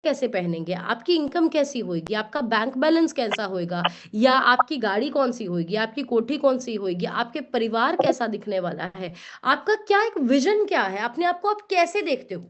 कैसे पहनेंगे, आपकी इनकम कैसी होगी, आपका बैंक बैलेंस कैसा होगा, या आपकी गाड़ी कौन सी होगी, आपकी कोठी कौन सी होगी, आपके परिवार कैसा दिखने वाला है, आपका क्या एक विजन क्या है, अपने आप को आप कैसे देखते हो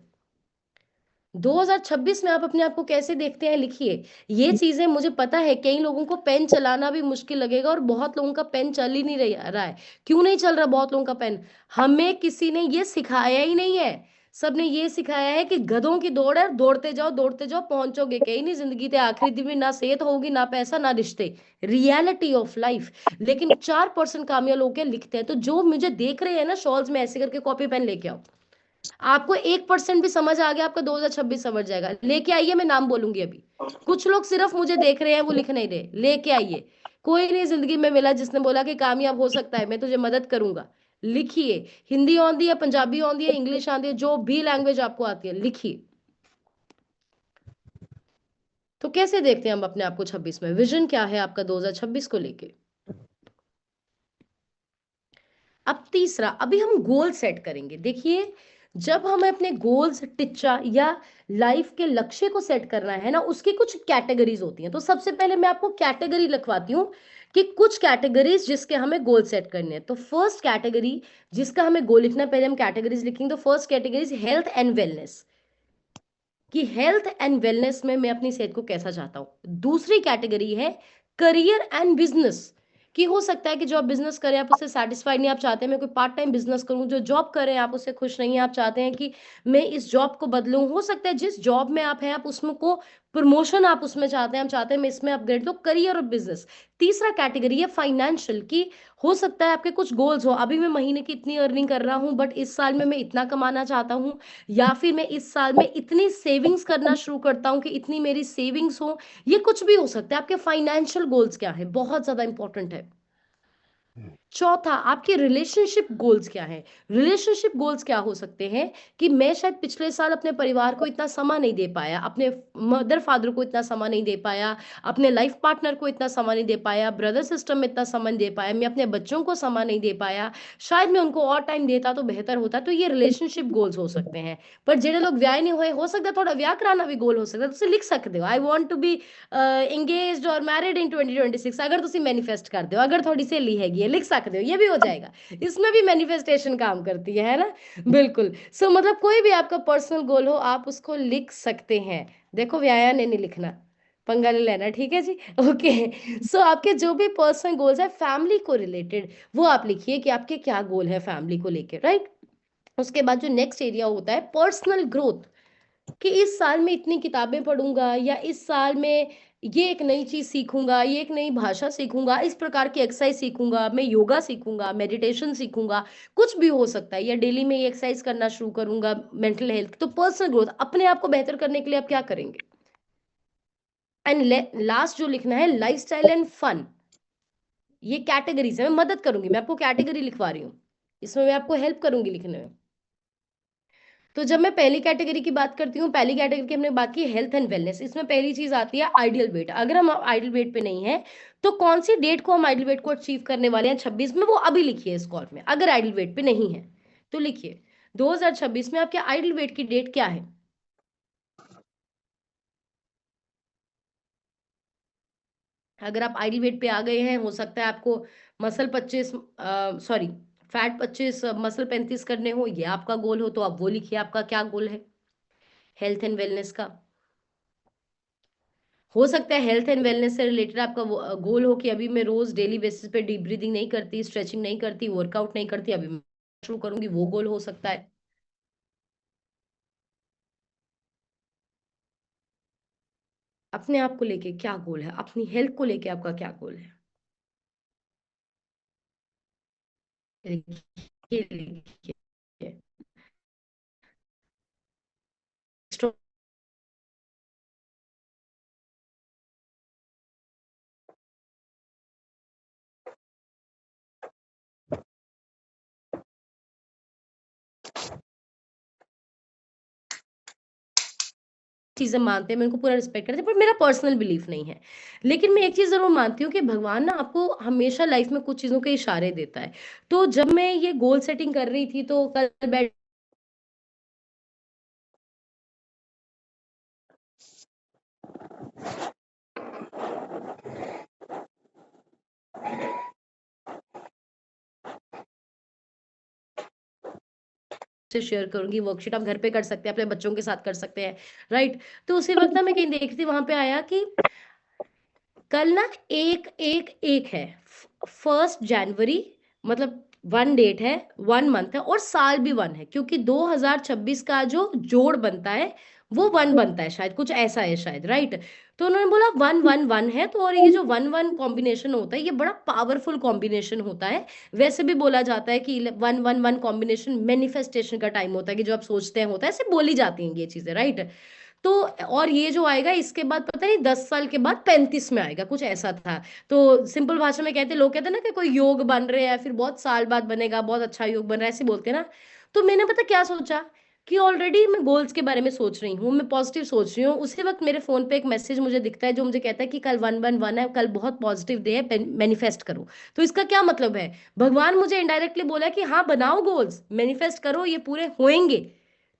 2026 में, आप अपने आप को कैसे देखते हैं, लिखिए। ये चीजें मुझे पता है कई लोगों को पेन चलाना भी मुश्किल लगेगा, और बहुत लोगों का पेन चल ही नहीं रहा है। क्यों नहीं चल रहा बहुत लोगों का पेन? हमें किसी ने ये सिखाया ही नहीं है। सबने ये सिखाया है कि गधों की दौड़ है, दौड़ते जाओ पहुंचोगे कहीं नहीं जिंदगी के आखिरी दिन में, ना सेहत होगी, ना पैसा, ना रिश्ते। Reality of life. लेकिन 4% कामयाब लोग क्या लिखते हैं। तो जो मुझे देख रहे हैं ना शॉल्स में ऐसे करके, कॉपी पेन लेके आओ। आपको 1% भी समझ आ गया, आपका 2026 समझ जाएगा। लेके आइए, मैं नाम बोलूंगी अभी। कुछ लोग सिर्फ मुझे देख रहे हैं, वो लिख नहीं रहे। लेके आइए। कोई नहीं जिंदगी में मिला जिसने बोला कि कामयाब हो सकता है, मैं तुझे मदद करूंगा। लिखिए। हिंदी आंदी है, पंजाबी आंदी है, इंग्लिश आंदी है, जो भी लैंग्वेज आपको आती है लिखिए। तो कैसे देखते हैं हम अपने आप को 26 में? विजन क्या है आपका 2026 को लेके? अब तीसरा, अभी हम गोल सेट करेंगे। देखिए, जब हमें अपने गोल्स, टिच्चा या लाइफ के लक्ष्य को सेट करना है ना, उसकी कुछ कैटेगरीज होती हैं। तो सबसे पहले मैं आपको कैटेगरी लिखवाती हूँ कि कुछ कैटेगरीज जिसके हमें गोल सेट करने हैं। तो फर्स्ट कैटेगरी जिसका हमें गोल लिखना है, पहले हम कैटेगरीज लिखेंगे। तो first category health and wellness, कि हेल्थ एंड वेलनेस में मैं अपनी सेहत को कैसा चाहता हूं। दूसरी कैटेगरी है करियर एंड बिजनेस, कि हो सकता है कि जो आप बिजनेस करें आप उससे सेटिस्फाइड नहीं, आप चाहते हैं मैं कोई पार्ट टाइम बिजनेस करूं। जो जॉब करें आप उससे खुश नहीं हैं, आप चाहते हैं कि मैं इस जॉब को बदलूं। हो सकता है जिस जॉब में आप हैं आप उसमें को प्रमोशन आप उसमें चाहते हैं, आप चाहते हैं मैं इसमें अपग्रेड। तो करियर और बिजनेस। तीसरा कैटेगरी है फाइनेंशियल, की हो सकता है आपके कुछ गोल्स हो। अभी मैं महीने की इतनी अर्निंग कर रहा हूं, बट इस साल में मैं इतना कमाना चाहता हूं, या फिर मैं इस साल में इतनी सेविंग्स करना शुरू करता हूं कि इतनी मेरी सेविंग्स हो। ये कुछ भी हो सकता है। आपके फाइनेंशियल गोल्स क्या है, बहुत ज्यादा इंपॉर्टेंट है। चौथा, आपके रिलेशनशिप गोल्स क्या है। रिलेशनशिप गोल्स क्या हो सकते हैं कि मैं शायद पिछले साल अपने परिवार को इतना समय नहीं दे पाया, अपने मदर फादर को इतना समय नहीं दे पाया, अपने लाइफ पार्टनर को इतना समय नहीं दे पाया, ब्रदर सिस्टर में इतना समय नहीं दे पाया, मैं अपने बच्चों को समय नहीं दे पाया। शायद मैं उनको और टाइम देता तो बेहतर होता। तो ये रिलेशनशिप गोल्स हो सकते हैं। पर जेडे लोग व्याह नहीं हुए, हो सकता है थोड़ा व्याह कराना भी गोल हो सकता है। तुम लिख सकते हो I want to be engaged और मैरिड इन 2026। अगर तुम मैनिफेस्ट करते हो, अगर थोड़ी सहेली हैगी है, लिख सकते हो, ये भी हो जाएगा। इसमें भी मैनिफेस्टेशन काम करती है ना। बिल्कुल। सो मतलब कोई भी आपका पर्सनल गोल हो आप उसको लिख सकते हैं। देखो व्याया ने नहीं लिखना, पंगा नहीं लेना, ठीक है जी। ओके। सो आपके जो भी पर्सनल गोल्स है फैमिली को रिलेटेड, वो आप लिखिए कि आपके क्या गोल है फैमिली को लेकर, राइट। उसके बाद जो नेक्स्ट एरिया होता है पर्सनल ग्रोथ, कि इस साल में इतनी किताबें पढ़ूंगा, या इस साल में ये एक नई चीज सीखूंगा, ये एक नई भाषा सीखूंगा, इस प्रकार की एक्सरसाइज सीखूंगा, मैं योगा सीखूंगा, मेडिटेशन सीखूंगा। कुछ भी हो सकता है, या डेली में ये एक्सरसाइज करना शुरू करूंगा, मेंटल हेल्थ। तो पर्सनल ग्रोथ, अपने आप को बेहतर करने के लिए आप क्या करेंगे। एंड लास्ट जो लिखना है लाइफस्टाइल एंड फन। ये कैटेगरीज है, मैं मदद करूंगी, मैं आपको कैटेगरी लिखवा रही हूँ, इसमें मैं आपको हेल्प करूंगी लिखने में। तो जब मैं पहली कैटेगरी की बात करती हूँ, पहली कैटेगरी की हमने बात की हेल्थ एंड वेलनेस। इसमें पहली चीज आती है आइडियल वेट। अगर हम आइडियल वेट पे नहीं है तो कौन सी डेट को हम आइडियल वेट को अचीव करने वाले हैं 26 में, वो अभी लिखिए इस कॉल में। अगर आइडियल वेट पे नहीं है तो लिखिए 2026 में आपके आइडियल वेट की डेट क्या है। अगर आप आइडियल वेट पे आ गए हैं, हो सकता है आपको मसल 25, सॉरी फैट 25 मसल 35 करने हो, ये आपका गोल हो तो आप वो लिखिए आपका क्या गोल है हेल्थ एंड वेलनेस का। हो सकता है हेल्थ एंड वेलनेस से रिलेटेड आपका गोल हो कि अभी मैं रोज डेली बेसिस पे डीप ब्रीदिंग नहीं करती, स्ट्रेचिंग नहीं करती, वर्कआउट नहीं करती, अभी मैं शुरू करूंगी, वो गोल हो सकता है। अपने आप को लेके क्या गोल है, अपनी हेल्थ को लेके आपका क्या गोल है, लिखिए लिखिए। चीजें मानते हैं, मैं उनको पूरा रिस्पेक्ट करती हूँ, पर मेरा पर्सनल बिलीफ नहीं है। लेकिन मैं एक चीज जरूर मानती हूँ कि भगवान ना आपको हमेशा लाइफ में कुछ चीजों के इशारे देता है। तो जब मैं ये गोल सेटिंग कर रही थी तो कल बैठ से शेयर करूंगी वर्कशीट, आप घर पे कर सकते हैं, अपने बच्चों के साथ कर सकते हैं, राइट। तो उसी वक्त ना मैं कहीं देख रही थी, वहां पे आया कि कल ना एक एक एक है, 1 जनवरी, मतलब 1 डेट है, 1 मंथ है, और साल भी 1 है, क्योंकि 2026 का जो जोड़ बनता है वो 1 बनता है, शायद कुछ ऐसा है शायद, राइट। तो उन्होंने बोला 1 1 1 है, तो और ये जो 1 1 कॉम्बिनेशन होता है ये बड़ा पावरफुल कॉम्बिनेशन होता है। वैसे भी बोला जाता है कि 1 1 1 कॉम्बिनेशन मैनिफेस्टेशन का टाइम होता है, कि जो आप सोचते हैं होता है, ऐसे बोली जाती हैं ये चीजें, राइट। तो और ये जो आएगा इसके बाद पता नहीं 10 साल के बाद 35 में आएगा, कुछ ऐसा था। तो सिंपल भाषा में कहते, लोग कहते हैं ना कि कोई योग बन रहे हैं, फिर बहुत साल बाद बनेगा, बहुत अच्छा योग बन रहा है, ऐसे बोलते हैं ना। तो मैंने पता क्या सोचा, कि ऑलरेडी मैं गोल्स के बारे में सोच रही हूँ, मैं पॉजिटिव सोच रही हूँ, उसी वक्त मेरे फोन पे एक मैसेज मुझे दिखता है जो मुझे कहता है कि कल 1 1 1 है, कल बहुत पॉजिटिव डे है, मैनिफेस्ट करो। तो इसका क्या मतलब है, भगवान मुझे इनडायरेक्टली बोला है कि हाँ बनाओ गोल्स, मैनिफेस्ट करो, ये पूरे होंगे।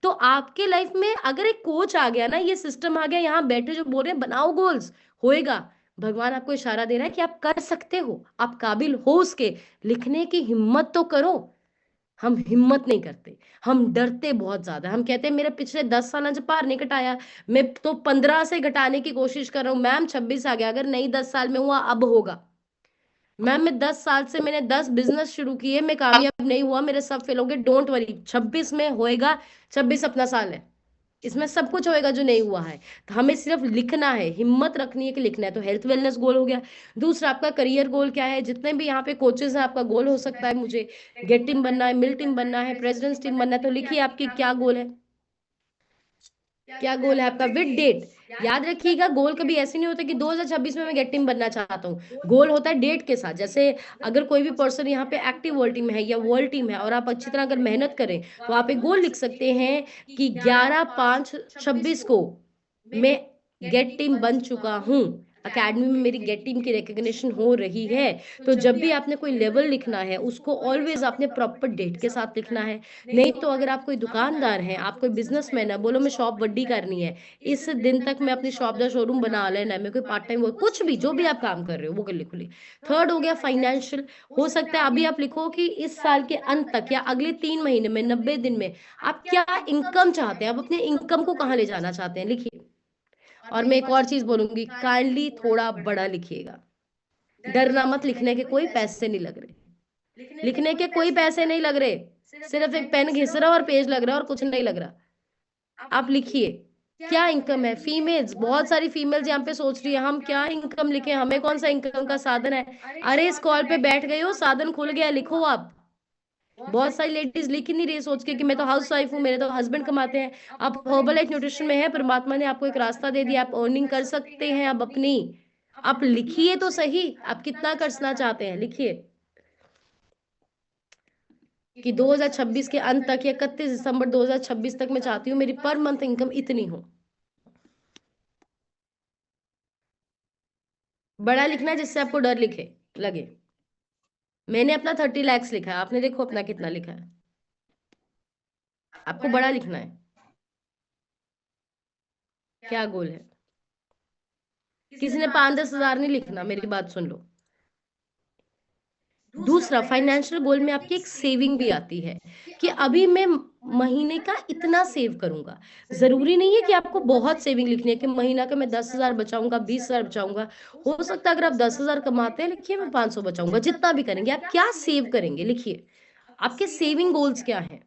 तो आपके लाइफ में अगर एक कोच आ गया ना, ये सिस्टम आ गया, यहाँ बैठे जो बोल रहे हैं बनाओ गोल्स, होएगा। भगवान आपको इशारा दे रहा है कि आप कर सकते हो, आप काबिल हो उसके, लिखने की हिम्मत तो करो। हम हिम्मत नहीं करते, हम डरते बहुत ज्यादा, हम कहते हैं मेरे पिछले 10 साल से पार नहीं घटाया, मैं तो 15 से घटाने की कोशिश कर रहा हूँ, मैम 26 आ गया, अगर नहीं 10 साल में हुआ अब होगा। मैम मैं 10 साल से मैंने 10 बिजनेस शुरू किए, मैं कामयाब नहीं हुआ, मेरे सब फेल हो गए, डोंट वरी 26 में होएगा। 26 अपना साल है, इसमें सब कुछ होएगा जो नहीं हुआ है। तो हमें सिर्फ लिखना है, हिम्मत रखनी है कि लिखना है। तो हेल्थ वेलनेस गोल हो गया। दूसरा आपका करियर गोल क्या है, जितने भी यहाँ पे कोचेस हैं, आपका गोल हो सकता है मुझे गेट टीम बनना है, मिल टीम बनना है, प्रेसिडेंट्स टीम बनना है, तो लिखिए आपकी क्या गोल है। क्या गोल है आपका, विद डेट। याद रखिएगा, गोल कभी ऐसे नहीं होता कि 2026 में मैं गेट टीम बनना चाहता हूँ, गोल होता है डेट के साथ। जैसे अगर कोई भी पर्सन यहाँ पे एक्टिव वर्ल्ड टीम है या वर्ल्ड टीम है, और आप अच्छी तरह अगर मेहनत करें, तो आप एक गोल लिख सकते हैं कि 11 5 26 को मैं गेट टीम बन चुका हूँ, अकेडमी में मेरी गेट टीम की रिकग्निशन हो रही है। तो जब भी आपने कोई लेवल लिखना है, उसको ऑलवेज आपने प्रॉपर डेट के साथ लिखना है। नहीं तो अगर आप कोई दुकानदार हैं, आप कोई बिजनेसमैन है, बोलो मैं शॉप बड्डी करनी है, इस दिन तक मैं अपनी शॉप का शोरूम बना लेना है, मैं कोई पार्ट टाइम वर्क, कुछ भी जो भी आप काम कर रहे हो वो कर लिखो। थर्ड हो गया फाइनेंशियल। हो सकता है अभी आप लिखो कि इस साल के अंत तक या अगले 3 महीने में, 90 दिन में आप क्या इनकम चाहते हैं, आप अपने इनकम को कहाँ ले जाना चाहते हैं, लिखिए। और मैं एक और चीज बोलूंगी, काइंडली थोड़ा बड़ा लिखिएगा। डरना मत, लिखने के कोई पैसे नहीं लग रहे, लिखने के कोई पैसे नहीं लग रहे, सिर्फ एक पेन घिस रहा और पेज लग रहा है और कुछ नहीं लग रहा। आप लिखिए क्या इनकम है। फीमेल्स, बहुत सारी फीमेल्स यहाँ पे सोच रही है हम क्या इनकम लिखें, हमें कौन सा इनकम का साधन है। अरे इस कॉल पे बैठ गई हो, साधन खुल गया, लिखो आप। बहुत सारी लेडीज लिख ही नहीं रही, सोच के कि मैं तो हाउस वाइफ हूँ, मेरे तो हस्बैंड कमाते हैं। आप हर्बल लाइफ न्यूट्रिशन में है, परमात्मा ने आपको एक रास्ता दे दिया, आप अर्निंग कर सकते हैं अब अपनी। आप लिखिए तो सही, आप कितना करना चाहते हैं, लिखिए कि 2026 के अंत तक या 31 दिसंबर 2026 तक मैं चाहती हूँ मेरी पर मंथ इनकम इतनी हो। बड़ा लिखना है जिससे आपको डर लिखे लगे। मैंने अपना 30 lakhs लिखा है, आपने देखो अपना कितना लिखा है। आपको बड़ा लिखना है, क्या गोल है। किसी ने 5 10 हजार नहीं लिखना, मेरी बात सुन लो। दूसरा फाइनेंशियल गोल में आपकी एक सेविंग भी आती है, कि अभी मैं महीने का इतना सेव करूंगा। जरूरी नहीं है कि आपको बहुत सेविंग लिखनी है कि महीना का मैं 10 हजार बचाऊंगा, 20 हजार बचाऊंगा। हो सकता है अगर आप 10 हजार कमाते हैं, लिखिए मैं 500 बचाऊंगा, जितना भी करेंगे आप क्या सेव करेंगे, लिखिए आपके सेविंग गोल्स क्या हैं,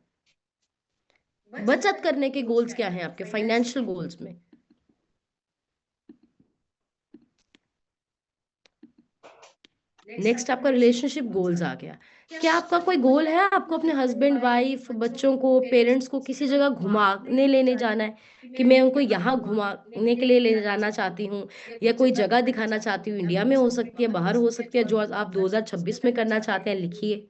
बचत करने के गोल्स क्या हैं आपके फाइनेंशियल गोल्स में। नेक्स्ट आपका रिलेशनशिप गोल्स आ गया। क्या आपका कोई गोल है, आपको अपने हस्बैंड वाइफ बच्चों को पेरेंट्स को किसी जगह घुमाने लेने जाना है, कि मैं उनको यहाँ घुमाने के लिए ले जाना चाहती हूँ, या कोई जगह दिखाना चाहती हूँ, इंडिया में हो सकती है, बाहर हो सकती है, जो आप 2026 में करना चाहते हैं, लिखिए।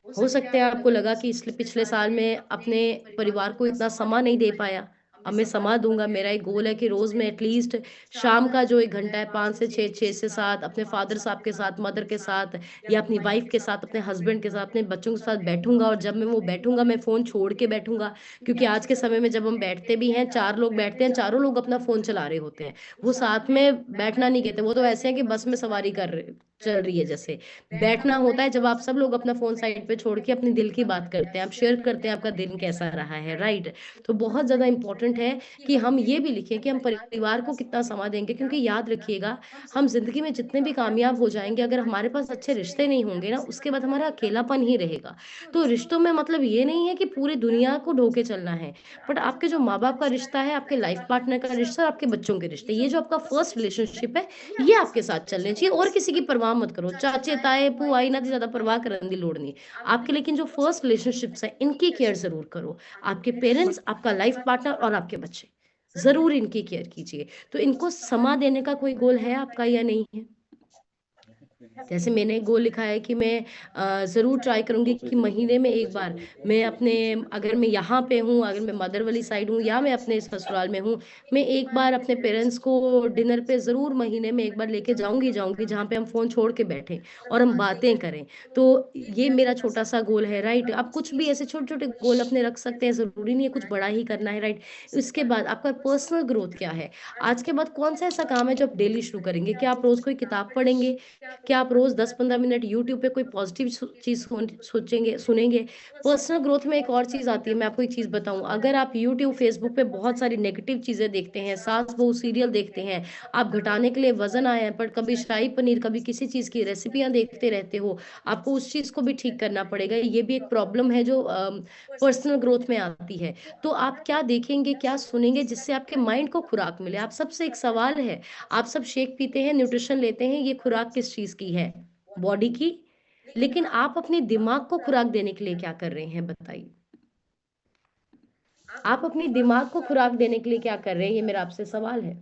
हो सकता है आपको लगा कि इसलिए पिछले साल में अपने परिवार को इतना समय नहीं दे पाया, अब मैं समय दूंगा। मेरा एक गोल है कि रोज मैं एटलीस्ट शाम का जो 1 घंटा है, 5 से 6, 6 से 7 अपने फादर साहब के साथ, मदर के साथ, या अपनी वाइफ के साथ, अपने हस्बैंड के साथ, अपने बच्चों के साथ बैठूंगा। और जब मैं वो बैठूंगा, मैं फोन छोड़ के बैठूंगा, क्योंकि आज के समय में जब हम बैठते भी हैं, 4 लोग बैठते हैं, चारों लोग अपना फोन चला रहे होते हैं, वो साथ में बैठना नहीं कहते, वो तो ऐसे हैं कि बस में सवारी कर रहे। चल रही है। जैसे बैठना होता है जब आप सब लोग अपना फोन साइड पे छोड़ के अपने दिल की बात करते हैं, आप शेयर करते हैं आपका दिन कैसा रहा है, राइट। तो बहुत ज्यादा इंपॉर्टेंट है कि हम ये भी लिखें कि हम परिवार को कितना समय देंगे, क्योंकि याद रखिएगा, हम जिंदगी में जितने भी कामयाब हो जाएंगे, अगर हमारे पास अच्छे रिश्ते नहीं होंगे ना, उसके बाद हमारा अकेलापन ही रहेगा। तो रिश्तों में मतलब ये नहीं है कि पूरी दुनिया को ढोके चलना है, बट आपके जो माँ बाप का रिश्ता है, आपके लाइफ पार्टनर का रिश्ता और आपके बच्चों के रिश्ते, ये जो आपका फर्स्ट रिलेशनशिप है, ये आपके साथ चलने चाहिए। और किसी की परवाह मत करो, चाचे ताए भूआ इन्हां दी ज्यादा परवाह करने की लोड़ नहीं आपके। लेकिन जो फर्स्ट रिलेशनशिप्स है, इनकी केयर जरूर करो। आपके पेरेंट्स, आपका लाइफ पार्टनर और आपके बच्चे, जरूर इनकी केयर कीजिए। तो इनको समा देने का कोई गोल है आपका या नहीं है? जैसे मैंने गोल लिखा है कि मैं ज़रूर ट्राई करूँगी कि महीने में एक बार मैं अपने, अगर मैं यहाँ पे हूँ, अगर मैं मदर वाली साइड हूँ या मैं अपने ससुराल में हूँ, मैं एक बार अपने पेरेंट्स को डिनर पे ज़रूर महीने में एक बार लेके जाऊँगी, जहाँ पे हम फ़ोन छोड़ के बैठें और हम बातें करें। तो ये मेरा छोटा-सा गोल है, राइट? आप कुछ भी ऐसे छोटे-छोटे गोल अपने रख सकते हैं, ज़रूरी नहीं है कुछ बड़ा ही करना है, राइट? इसके बाद आपका पर्सनल ग्रोथ क्या है? आज के बाद कौन-सा ऐसा काम है जो आप डेली शुरू करेंगे? क्या आप रोज़ कोई किताब पढ़ेंगे? क्या आप रोज़ 10-15 मिनट यूट्यूब पे कोई पॉज़िटिव चीज़ सोचेंगे सुनेंगे? पर्सनल ग्रोथ में एक और चीज़ आती है, मैं आपको एक चीज़ बताऊँ, अगर आप यूट्यूब, फ़ेसबुक पे बहुत सारी नेगेटिव चीज़ें देखते हैं, सास-बहू सीरियल देखते हैं, आप घटाने के लिए वज़न आए हैं, पर कभी शाही पनीर, कभी किसी चीज़ की रेसिपियाँ देखते रहते हो, आपको उस चीज़ को भी ठीक करना पड़ेगा। ये भी एक प्रॉब्लम है जो पर्सनल ग्रोथ में आती है। तो आप क्या देखेंगे, क्या सुनेंगे जिससे आपके माइंड को खुराक मिले? आप सबसे एक सवाल है, आप सब शेक पीते हैं, न्यूट्रिशन लेते हैं, ये खुराक किस चीज़ की है? बॉडी की। लेकिन आप अपने दिमाग को खुराक देने के लिए क्या कर रहे हैं बताइए? आप अपने दिमाग को खुराक देने के लिए क्या कर रहे हैं? ये मेरा आपसे सवाल है।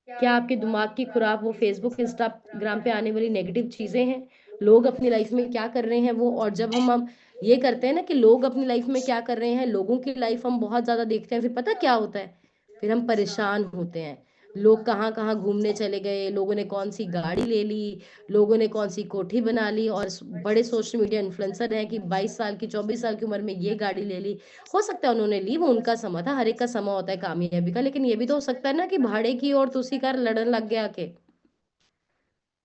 क्या आपके दिमाग की खुराक वो फ़ेसबुक, इंस्टाग्राम पे आने वाली नेगेटिव चीज़ें हैं? लोग अपनी लाइफ़ में क्या कर रहे हैं वो, और जब हम ये करते हैं ना कि लोग अपनी लाइफ़ में क्या कर रहे हैं, लोगों की लाइफ़ हम बहुत ज़्यादा देखते हैं, फिर पता क्या होता है? फिर हम परेशान होते हैं। लोग कहाँ-कहाँ घूमने चले गए, लोगों ने कौन-सी गाड़ी ले ली, लोगों ने कौन-सी कोठी बना ली, और बड़े सोशल मीडिया इन्फ्लुएंसर हैं कि 22 साल की, 24 साल की उम्र में ये गाड़ी ले ली। हो सकता है उन्होंने ली, वो उनका समय था, हर एक का समय होता है कामयाबी का, लेकिन ये भी तो हो सकता है ना कि भाड़े की और तो उसी का लड़न लग गया आके।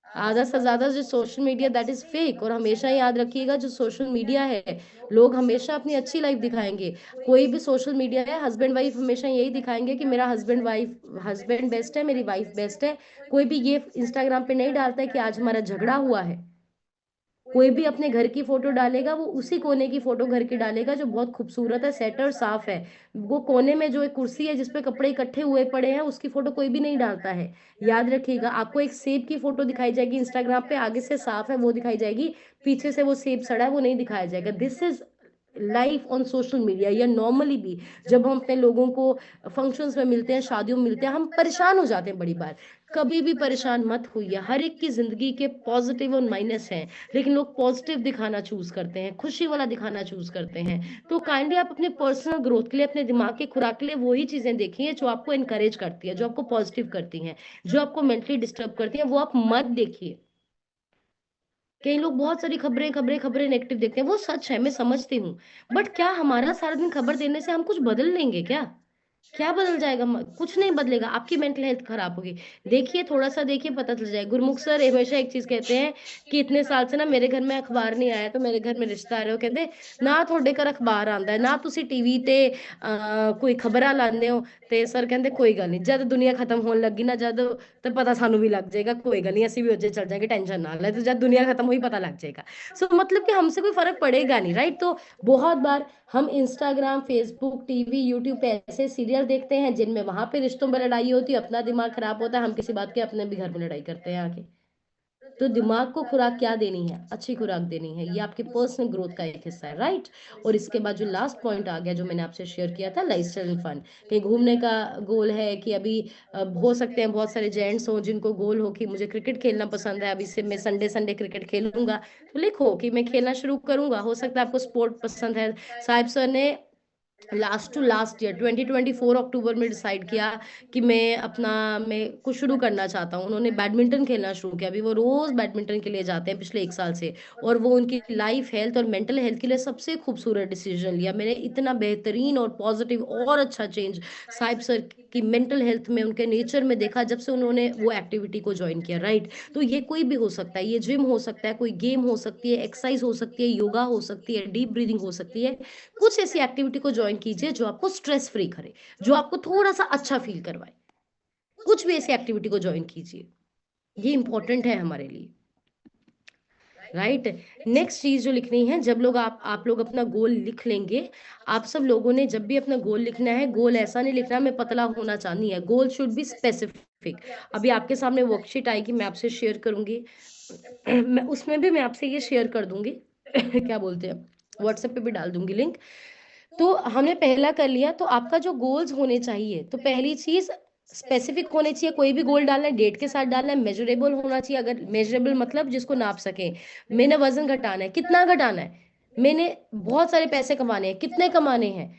आधा से ज़्यादा जो social media that is fake, और हमेशा याद रखिएगा जो सोशल मीडिया है, लोग हमेशा अपनी अच्छी लाइफ़ दिखाएँगे। कोई भी सोशल मीडिया है, हस्बैंड-वाइफ हमेशा यही दिखाएँगे कि मेरा हस्बैंड बेस्ट है, मेरी वाइफ बेस्ट है। कोई भी ये इंस्टाग्राम पे नहीं डालता है कि आज हमारा झगड़ा हुआ है। कोई भी अपने घर की फ़ोटो डालेगा, वो उसी कोने की फ़ोटो घर की डालेगा जो बहुत खूबसूरत है, सेट और साफ़ है। वो कोने में जो एक कुर्सी है जिस पे कपड़े इकट्ठे हुए पड़े हैं, उसकी फ़ोटो कोई भी नहीं डालता है। याद रखिएगा, आपको एक सेब की फ़ोटो दिखाई जाएगी इंस्टाग्राम पे, आगे से साफ़ है वो दिखाई जाएगी, पीछे से वो सेब सड़ा है वो नहीं दिखाया जाएगा। This is life on social media, या नॉर्मली भी जब हम अपने लोगों को फंक्शंस में मिलते हैं, शादियों में मिलते हैं, हम परेशान हो जाते हैं बड़ी बार। कभी भी परेशान मत होइए, हर एक की ज़िंदगी के पॉज़िटिव और माइनस हैं। लेकिन लोग पॉजिटिव दिखाना चूज़ करते हैं, खुशी वाला दिखाना चूज़ करते हैं। तो काइंडली आप अपने पर्सनल ग्रोथ के लिए, अपने दिमाग की खुराक के लिए वही चीज़ें देखिए जो आपको एनकरेज करती है, जो आपको पॉजिटिव करती हैं, जो आपको मेंटली डिस्टर्ब करती हैं, वो आप मत देखिए। कई लोग बहुत सारी खबरें नेगेटिव देखते हैं, वो सच है, मैं समझती हूँ। बट क्या हमारा सारा दिन खबर देने से हम कुछ बदल लेंगे क्या? क्या बदल जाएगा? कुछ नहीं बदलेगा, आपकी मेंटल हेल्थ खराब होगी। देखिए, थोड़ा-सा देखिए, पता चल जाएगा। गुरमुख सर हमेशा एक चीज़ कहते हैं कि इतने साल से ना मेरे घर में अखबार नहीं आया, तो मेरे घर में रिश्तेदार है, वो कहंदे ना ਤੁਹਾਡੇ ਘਰ ਅਖਬਾਰ ਆਂਦਾ ਹੈ, ਨਾ ਤੁਸੀਂ ਟੀਵੀ ਤੇ ਕੋਈ ਖਬਰਾਂ ਲਾਉਂਦੇ ਹੋ, ਤੇ ਸਰ ਕਹਿੰਦੇ ਕੋਈ ਗੱਲ ਨਹੀਂ, ਜਦ ਦੁਨੀਆ ਖਤਮ ਹੋਣ ਲੱਗੀ ਨਾ, ਜਦ ਤੇ ਪਤਾ ਸਾਨੂੰ ਵੀ ਲੱਗ ਜਾਏਗਾ, ਕੋਈ ਗੱਲ ਨਹੀਂ, ਅਸੀਂ ਵੀ ਉੱਥੇ चल जाएँगे, टेंशन ना लें, तो जब दुनिया खत्म हुई पता लग जाएगा। सो मतलब कि हमसे कोई फ़र्क पड़ेगा नहीं, राइट? तो बहुत बार हम इंस्टाग्राम, फ़ेसबुक, टीवी, यूट्यूब पे ऐसे सीरियल देखते हैं जिनमें वहाँ पे रिश्तों में लड़ाई होती है, अपना दिमाग खराब होता है, हम किसी बात के अपने भी घर में लड़ाई करते हैं आके। तो दिमाग को खुराक क्या देनी है? अच्छी खुराक देनी है, ये आपके पर्सनल ग्रोथ का एक हिस्सा है, राइट? और इसके बाद जो लास्ट पॉइंट आ गया जो मैंने आपसे शेयर किया था, लाइफ़स्टाइल एंड फन। कहीं घूमने का गोल है कि अभी हो सकते हैं बहुत सारे जेंट्स हों जिनको गोल हो कि मुझे क्रिकेट खेलना पसंद है, अभी से मैं संडे-संडे क्रिकेट खेलूँगा। तो लिखो कि मैं खेलना शुरू करूँगा, हो सकता है आपको स्पोर्ट पसंद है। साहिब सर ने लास्ट टू लास्ट ईयर 2024 अक्टूबर में डिसाइड किया कि मैं कुछ शुरू करना चाहता हूँ। उन्होंने बैडमिंटन खेलना शुरू किया। अभी वो रोज़ बैडमिंटन के लिए जाते हैं पिछले 1 साल से, और वो उनकी लाइफ़ हेल्थ और मेंटल हेल्थ के लिए सबसे खूबसूरत डिसीज़न लिया। मैंने इतना बेहतरीन और पॉज़िटिव और अच्छा चेंज साहिब सर कि मेंटल हेल्थ में, उनके नेचर में देखा जब से उन्होंने वो एक्टिविटी को ज्वाइन किया, राइट? तो ये कोई भी हो सकता है, ये जिम हो सकता है, कोई गेम हो सकती है, एक्सरसाइज हो सकती है, योगा हो सकती है, डीप ब्रीदिंग हो सकती है। कुछ ऐसी एक्टिविटी को ज्वाइन कीजिए जो आपको स्ट्रेस फ्री करे, जो आपको थोड़ा सा अच्छा फील करवाए। कुछ भी ऐसी एक्टिविटी को ज्वाइन कीजिए, ये इंपॉर्टेंट है हमारे लिए, राइट? नेक्स्ट चीज जो लिखनी है, जब लोग आप लोग अपना गोल लिख लेंगे, आप सब लोगों ने जब भी अपना गोल लिखना है, गोल ऐसा नहीं लिखना मैं पतला होना चाहनी है, गोल शुड बी स्पेसिफिक। अभी आपके सामने वर्कशीट आएगी, मैं आपसे शेयर करूंगी। मैं उसमें भी मैं आपसे ये शेयर कर दूंगी क्या बोलते हैं, व्हाट्सएप पे भी डाल दूंगी लिंक। तो हमने पहला कर लिया, तो आपका जो गोल्स होने चाहिए, तो पहली चीज स्पेसिफिक होने चाहिए। कोई भी गोल डालना है डेट के साथ डालना है, मेजरेबल होना चाहिए। अगर मेजरेबल मतलब जिसको नाप सके, मैंने वजन घटाना है, कितना घटाना है, मैंने बहुत सारे पैसे कमाने हैं, कितने कमाने हैं,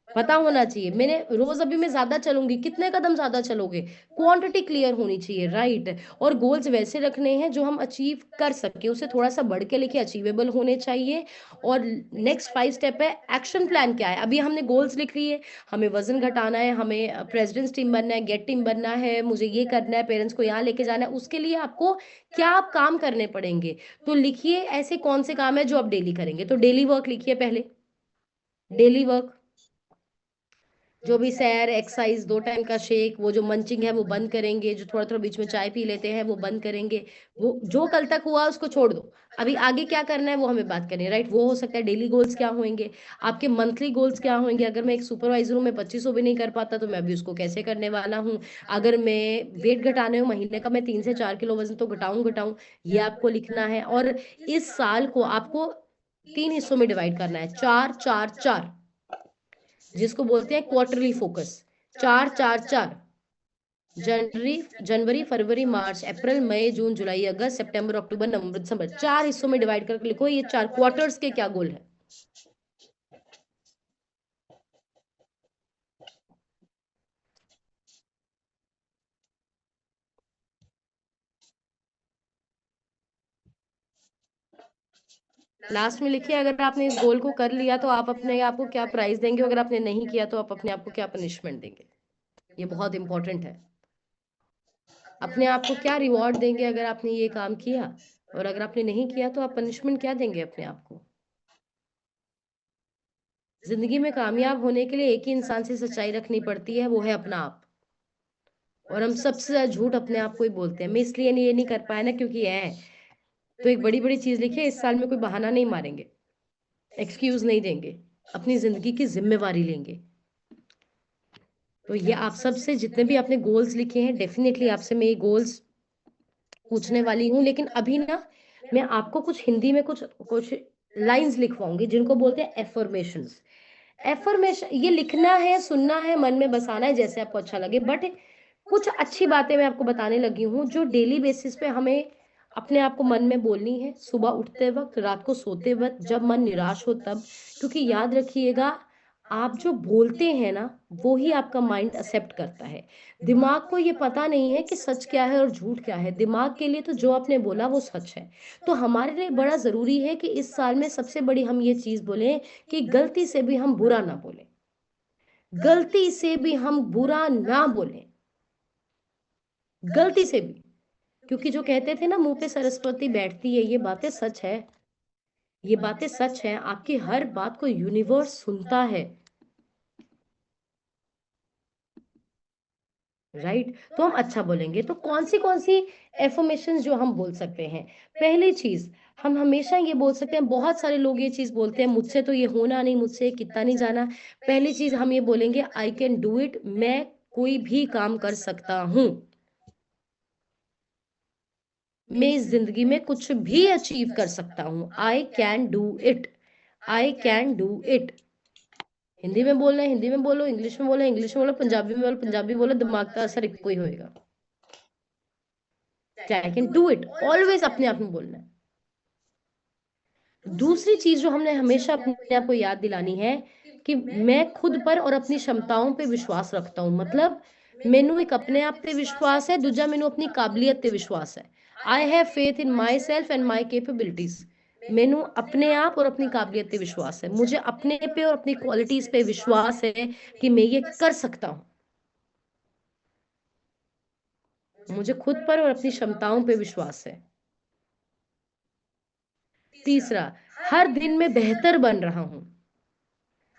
पता होना चाहिए। मैंने रोज अभी मैं ज्यादा चलूंगी, कितने कदम ज्यादा चलोगे, क्वांटिटी क्लियर होनी चाहिए, राइट? और गोल्स वैसे रखने हैं जो हम अचीव कर सके, उसे थोड़ा सा बढ़ के लिखे, अचीवेबल होने चाहिए। और नेक्स्ट 5 स्टेप है, एक्शन प्लान क्या है। अभी हमने गोल्स लिख लिए, हमें वजन घटाना है, हमें प्रेसिडेंट्स टीम बनना है, गेट टीम बनना है, मुझे ये करना है, पेरेंट्स को यहाँ लेके जाना है, उसके लिए आपको क्या आप काम करने पड़ेंगे। तो लिखिए ऐसे कौन से काम है जो आप डेली करेंगे। तो डेली वर्क लिखिए पहले, डेली वर्क, जो भी सैर, एक्सरसाइज, 2 टाइम का शेक, वो जो मंचिंग है वो बंद करेंगे, जो थोड़ा थोड़ा बीच में चाय पी लेते हैं वो बंद करेंगे। वो जो कल तक हुआ उसको छोड़ दो, अभी आगे क्या करना है वो हमें बात करनी है, राइट? वो हो सकता है डेली गोल्स क्या होंगे, आपके मंथली गोल्स क्या होंगे। अगर मैं एक सुपरवाइजर हूँ, मैं 2500 भी नहीं कर पाता, तो मैं अभी उसको कैसे करने वाला हूँ। अगर मैं वेट घटाने हो, महीने का मैं 3 से 4 किलो वजन तो घटाऊं, ये आपको लिखना है। और इस साल को आपको 3 हिस्सों में डिवाइड करना है, 4-4-4, जिसको बोलते हैं क्वार्टरली फोकस। 4-4-4, जनवरी जनवरी, फरवरी, मार्च, अप्रैल, मई, जून, जुलाई, अगस्त, सितंबर, अक्टूबर, नवंबर, दिसंबर, 4 हिस्सों में डिवाइड करके लिखो ये 4 क्वार्टर्स के क्या गोल है। लास्ट में लिखिए, अगर आपने इस गोल को कर लिया तो आप अपने आप को क्या प्राइज देंगे, अगर आपने नहीं किया तो आप अपने आप को क्या पनिशमेंट देंगे। ये बहुत इंपॉर्टेंट है। अपने आप को क्या रिवॉर्ड देंगे अगर आपने ये काम किया, और अगर आपने नहीं किया तो आप पनिशमेंट क्या देंगे अपने आप को। जिंदगी में कामयाब होने के लिए एक ही इंसान से सच्चाई रखनी पड़ती है, वो है अपना आप। और हम सबसे ज्यादा झूठ अपने आप को ही बोलते हैं। मैं इसलिए ये नहीं कर पाया ना क्योंकि है। तो एक बड़ी बड़ी चीज लिखिए, इस साल में कोई बहाना नहीं मारेंगे, एक्सक्यूज नहीं देंगे, अपनी जिंदगी की जिम्मेवारी लेंगे। तो ये आप सबसे जितने भी आपने गोल्स लिखे हैं, डेफिनेटली आपसे मैं ये गोल्स पूछने वाली हूँ। लेकिन अभी ना मैं आपको कुछ हिंदी में कुछ कुछ लाइंस लिखवाऊंगी जिनको बोलते हैं एफर्मेशंस। एफर्मेशन ये लिखना है, सुनना है, मन में बसाना है, जैसे आपको अच्छा लगे। बट कुछ अच्छी बातें मैं आपको बताने लगी हूँ जो डेली बेसिस पे हमें अपने आप को मन में बोलनी है, सुबह उठते वक्त, रात को सोते वक्त, जब मन निराश हो तब। क्योंकि याद रखिएगा, आप जो बोलते हैं ना, वो ही आपका माइंड एक्सेप्ट करता है। दिमाग को ये पता नहीं है कि सच क्या है और झूठ क्या है। दिमाग के लिए तो जो आपने बोला वो सच है। तो हमारे लिए बड़ा जरूरी है कि इस साल में सबसे बड़ी हम ये चीज बोलें कि गलती से भी हम बुरा ना बोलें, गलती से भी हम बुरा ना बोलें, गलती से भी। क्योंकि जो कहते थे ना, मुंह पे सरस्वती बैठती है, ये बातें सच है। ये बातें सच है, आपकी हर बात को यूनिवर्स सुनता है, राइट? तो हम अच्छा बोलेंगे। तो कौन सी एफर्मेशन जो हम बोल सकते हैं। पहली चीज, हम हमेशा ये बोल सकते हैं, बहुत सारे लोग ये चीज बोलते हैं, मुझसे तो ये होना नहीं, मुझसे कितना नहीं जाना। पहली चीज हम ये बोलेंगे, आई कैन डू इट, मैं कोई भी काम कर सकता हूं, मैं इस जिंदगी में कुछ भी अचीव कर सकता हूं। I can do it, I can do it. Hindi में बोलना है हिंदी में बोलो, इंग्लिश में बोलो इंग्लिश में बोलो, पंजाबी में बोलो पंजाबी बोलो, दिमाग का असर एक ही होएगा। I can do it, always अपने आप में बोलना है। दूसरी चीज जो हमने हमेशा अपने आप को याद दिलानी है कि मैं खुद पर और अपनी क्षमताओं पे विश्वास रखता हूं। मतलब मैनू एक अपने आप पे विश्वास है, दूजा मैनू अपनी काबिलियत पे विश्वास है। I have faith in my self and my capabilities. मैनू अपने आप और अपनी काबिलियत पे विश्वास है, मुझे अपने पे और अपनी क्वालिटीज पे विश्वास है कि मैं ये कर सकता हूँ। मुझे खुद पर और अपनी क्षमताओं पे विश्वास है। तीसरा, हर दिन मैं बेहतर बन रहा हूँ।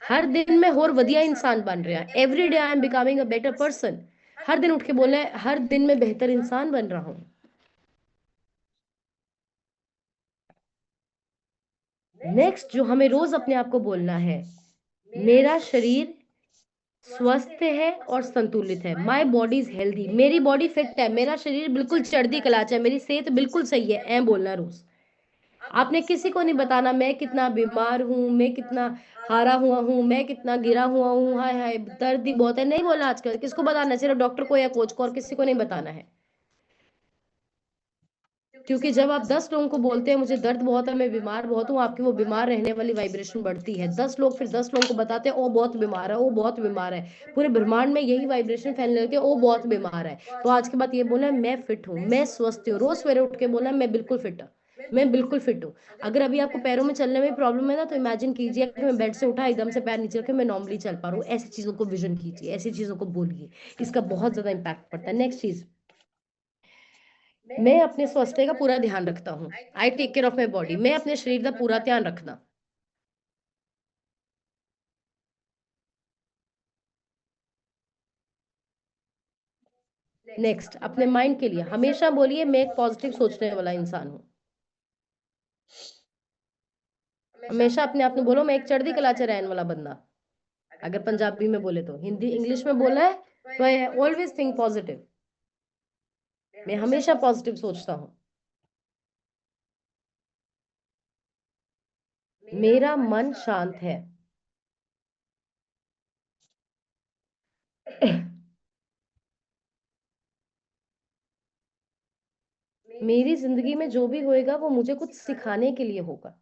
हर दिन मैं और बढ़िया इंसान बन रहा। Every day I am becoming a better person. हर दिन उठ के बोलना है, हर दिन मैं बेहतर इंसान बन रहा हूँ। नेक्स्ट जो हमें रोज अपने आप को बोलना है, मेरा शरीर स्वस्थ है और संतुलित है। My body is healthy. मेरी बॉडी फिट है, मेरा शरीर बिल्कुल चढ़ती कलाच है, मेरी सेहत बिल्कुल सही है। ऐ बोलना रोज। आपने किसी को नहीं बताना मैं कितना बीमार हूं, मैं कितना हारा हुआ हूं, मैं कितना गिरा हुआ हूं, हाय हाय दर्द ही बहुत है, नहीं बोलना आजकल। किसको बताना? सिर्फ डॉक्टर को या कोच को, और किसी को नहीं बताना है। क्योंकि जब आप 10 लोगों को बोलते हैं मुझे दर्द बहुत है, मैं बीमार बहुत हूँ, आपकी वो बीमार रहने वाली वाइब्रेशन बढ़ती है। 10 लोग फिर 10 लोगों को बताते हैं ओ बहुत बीमार है, ओ बहुत बीमार है, पूरे ब्रह्मांड में यही वाइब्रेशन फैलने लगती है, ओ बहुत बीमार है। तो आज के बाद ये बोलना मैं फिट हूँ, मैं स्वस्थ हूँ। रोज सवेरे उठ के बोलना मैं बिल्कुल फिट हूँ, मैं बिल्कुल फिट हूँ। अगर अभी आपको पैरों में चलने में प्रॉब्लम है ना, तो इमेजिन कीजिए कि मैं बेड से उठा, एकदम से पैर नीचे रखे, मैं नॉर्मली चल पा रहा हूँ। ऐसी चीजों को विजन कीजिए, ऐसी चीजों को बोलिए, इसका बहुत ज्यादा इंपैक्ट पड़ता है। नेक्स्ट चीज, मैं अपने स्वास्थ्य का पूरा ध्यान रखता हूँ। I take care of my body. मैं अपने शरीर का पूरा ध्यान रखना। नेक्स्ट, अपने माइंड के लिए हमेशा बोलिए मैं एक पॉजिटिव सोचने वाला इंसान हूँ। हमेशा अपने आप में बोलो मैं एक चढ़ती कला च रहने वाला बंदा। अगर पंजाबी में बोले तो, हिंदी इंग्लिश में बोला है तो आई ऑलवेज थिंक पॉजिटिव। मैं हमेशा पॉजिटिव सोचता हूँ। मेरा मन शांत है। मेरी जिंदगी में जो भी होएगा वो मुझे कुछ सिखाने के लिए होगा।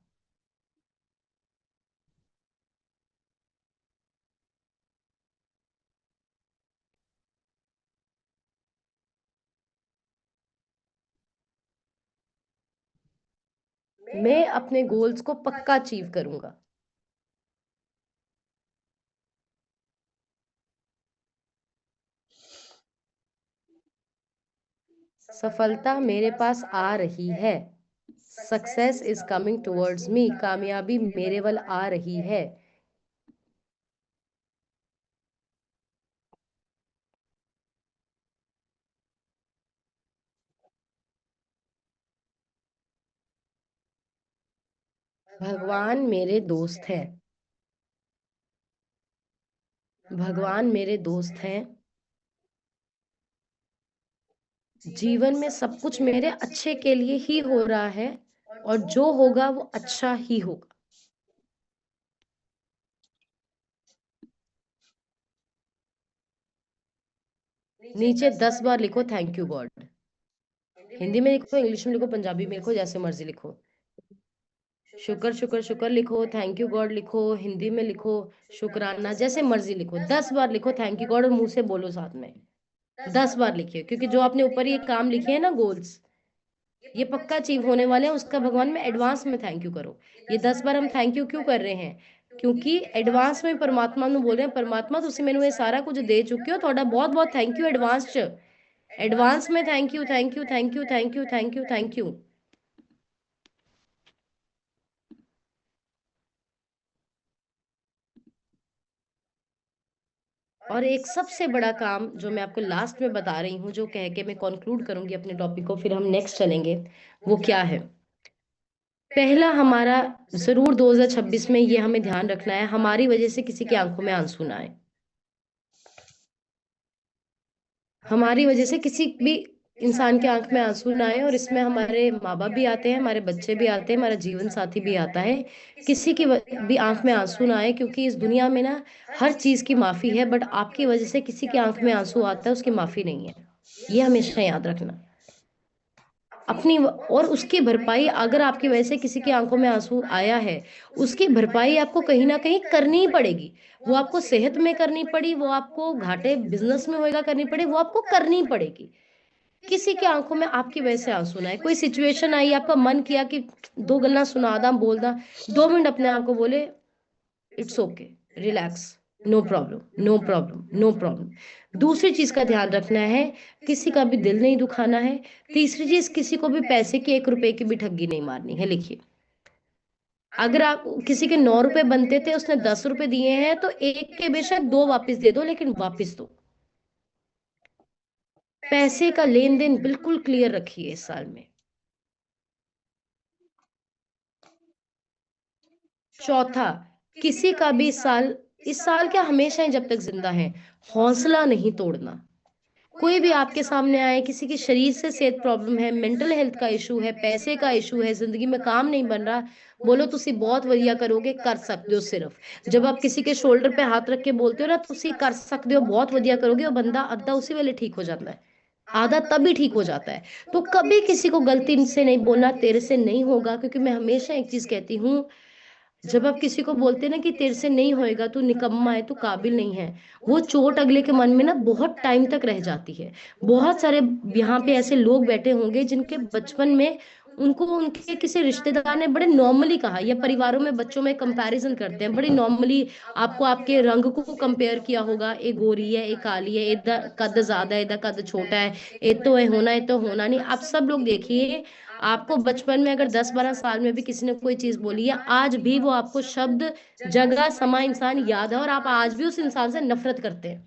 मैं अपने गोल्स को पक्का अचीव करूंगा। सफलता मेरे पास आ रही है। Success is coming towards me. कामयाबी मेरे वल आ रही है। भगवान मेरे दोस्त हैं। भगवान मेरे दोस्त हैं। जीवन में सब कुछ मेरे अच्छे के लिए ही हो रहा है, और जो होगा वो अच्छा ही होगा। नीचे 10 बार लिखो थैंक यू गॉड। हिंदी में लिखो, इंग्लिश में लिखो, पंजाबी में लिखो, जैसे मर्जी लिखो। शुक्र शुक्र शुक्र लिखो, थैंक यू गॉड लिखो, हिंदी में लिखो, शुक्राना, जैसे मर्जी लिखो। 10 बार लिखो थैंक यू गॉड, और मुंह से बोलो साथ में। 10 बार लिखिए, क्योंकि जो आपने ऊपर ये काम लिखे हैं ना, गोल्स, ये पक्का अचीव होने वाले हैं। उसका भगवान में एडवांस में थैंक यू करो। ये 10 बार हम थैंक यू क्यों कर रहे हैं? क्योंकि एडवांस में परमात्मा ਨੂੰ बोल रहे हैं, परमात्मा ਤੁਸੀਂ ਮੈਨੂੰ ਇਹ ਸਾਰਾ ਕੁਝ ਦੇ ਚੁੱਕੇ ਹੋ, ਤੁਹਾਡਾ ਬਹੁਤ ਬਹੁਤ थैंक यू एडवांस ਚ। एडवांस में thank you thank you thank you thank you thank you thank you. और एक सबसे बड़ा काम जो मैं आपको लास्ट में बता रही हूँ, जो कह के मैं कंक्लूड करूंगी अपने टॉपिक को, फिर हम नेक्स्ट चलेंगे, वो क्या है? पहला हमारा, जरूर 2026 में ये हमें ध्यान रखना है, हमारी वजह से किसी की आंखों में आंसू ना आए। हमारी वजह से किसी भी इंसान के आंख में आंसू ना आए। और इसमें हमारे माँ बाप भी आते हैं, हमारे बच्चे भी आते हैं, हमारा जीवन साथी भी आता है। किसी की भी आंख में आंसू ना आए, क्योंकि इस दुनिया में ना हर चीज की माफी है, बट आपकी वजह से किसी की आंख में आंसू आता है, उसकी माफी नहीं है। ये हमेशा याद रखना। अपनी और उसकी भरपाई, अगर आपकी वजह से किसी की आंखों में आंसू आया है, उसकी भरपाई आपको कहीं ना कहीं करनी ही पड़ेगी। वो आपको सेहत में करनी पड़ी, वो आपको घाटे बिजनेस में होएगा करनी पड़ी, वो आपको करनी पड़ेगी। किसी की आंखों में आपकी वजह से आंसू ना आए। कोई सिचुएशन आई, आपका मन किया कि दो गल्ला सुना दा बोल दा, 2 मिनट अपने आप को बोले it's okay, relax, no problem, no problem, no problem. दूसरी चीज का ध्यान रखना है, किसी का भी दिल नहीं दुखाना है। तीसरी चीज, किसी को भी पैसे की 1 रुपए की भी ठगी नहीं मारनी है। लिखिए, अगर आप किसी के 9 रुपए बनते थे, उसने 10 रुपए दिए हैं, तो एक के बेशक दो वापस दे दो, लेकिन वापस दो। पैसे का लेन देन बिल्कुल क्लियर रखिए इस साल में। चौथा, किसी का भी इस साल क्या, हमेशा ही जब तक जिंदा है, हौसला नहीं तोड़ना। कोई भी आपके सामने आए, किसी की शरीर से सेहत प्रॉब्लम है, मेंटल हेल्थ का इशू है, पैसे का इशू है, जिंदगी में काम नहीं बन रहा, बोलो तुसी बहुत वधिया करोगे, कर सकते हो। सिर्फ जब आप किसी के शोल्डर पे हाथ रख के बोलते हो ना, तुसी कर सकते हो, बहुत वधिया करोगे, वो बंदा अद्धा उसी वेले ठीक हो जाता है, आधा तभी ठीक हो जाता है। तो कभी किसी को गलती से नहीं बोलना तेरे से नहीं होगा, क्योंकि मैं हमेशा एक चीज कहती हूँ, जब आप किसी को बोलते हैं ना कि तेरे से नहीं होएगा, तू निकम्मा है, तू काबिल नहीं है, वो चोट अगले के मन में ना बहुत टाइम तक रह जाती है। बहुत सारे यहाँ पे ऐसे लोग बैठे होंगे जिनके बचपन में उनको उनके किसी रिश्तेदार ने बड़े नॉर्मली कहा, या परिवारों में बच्चों में कंपैरिजन करते हैं बड़ी नॉर्मली, आपको आपके रंग को कंपेयर किया होगा, ए गोरी है, ए काली है, इधर कद ज्यादा है, इधर कद छोटा है, ए तो है होना, है तो होना नहीं। आप सब लोग देखिए, आपको बचपन में अगर 10-12 साल में भी किसी ने कोई चीज बोली है, आज भी वो आपको शब्द, जगह, समय, इंसान याद है, और आप आज भी उस इंसान से नफरत करते हैं।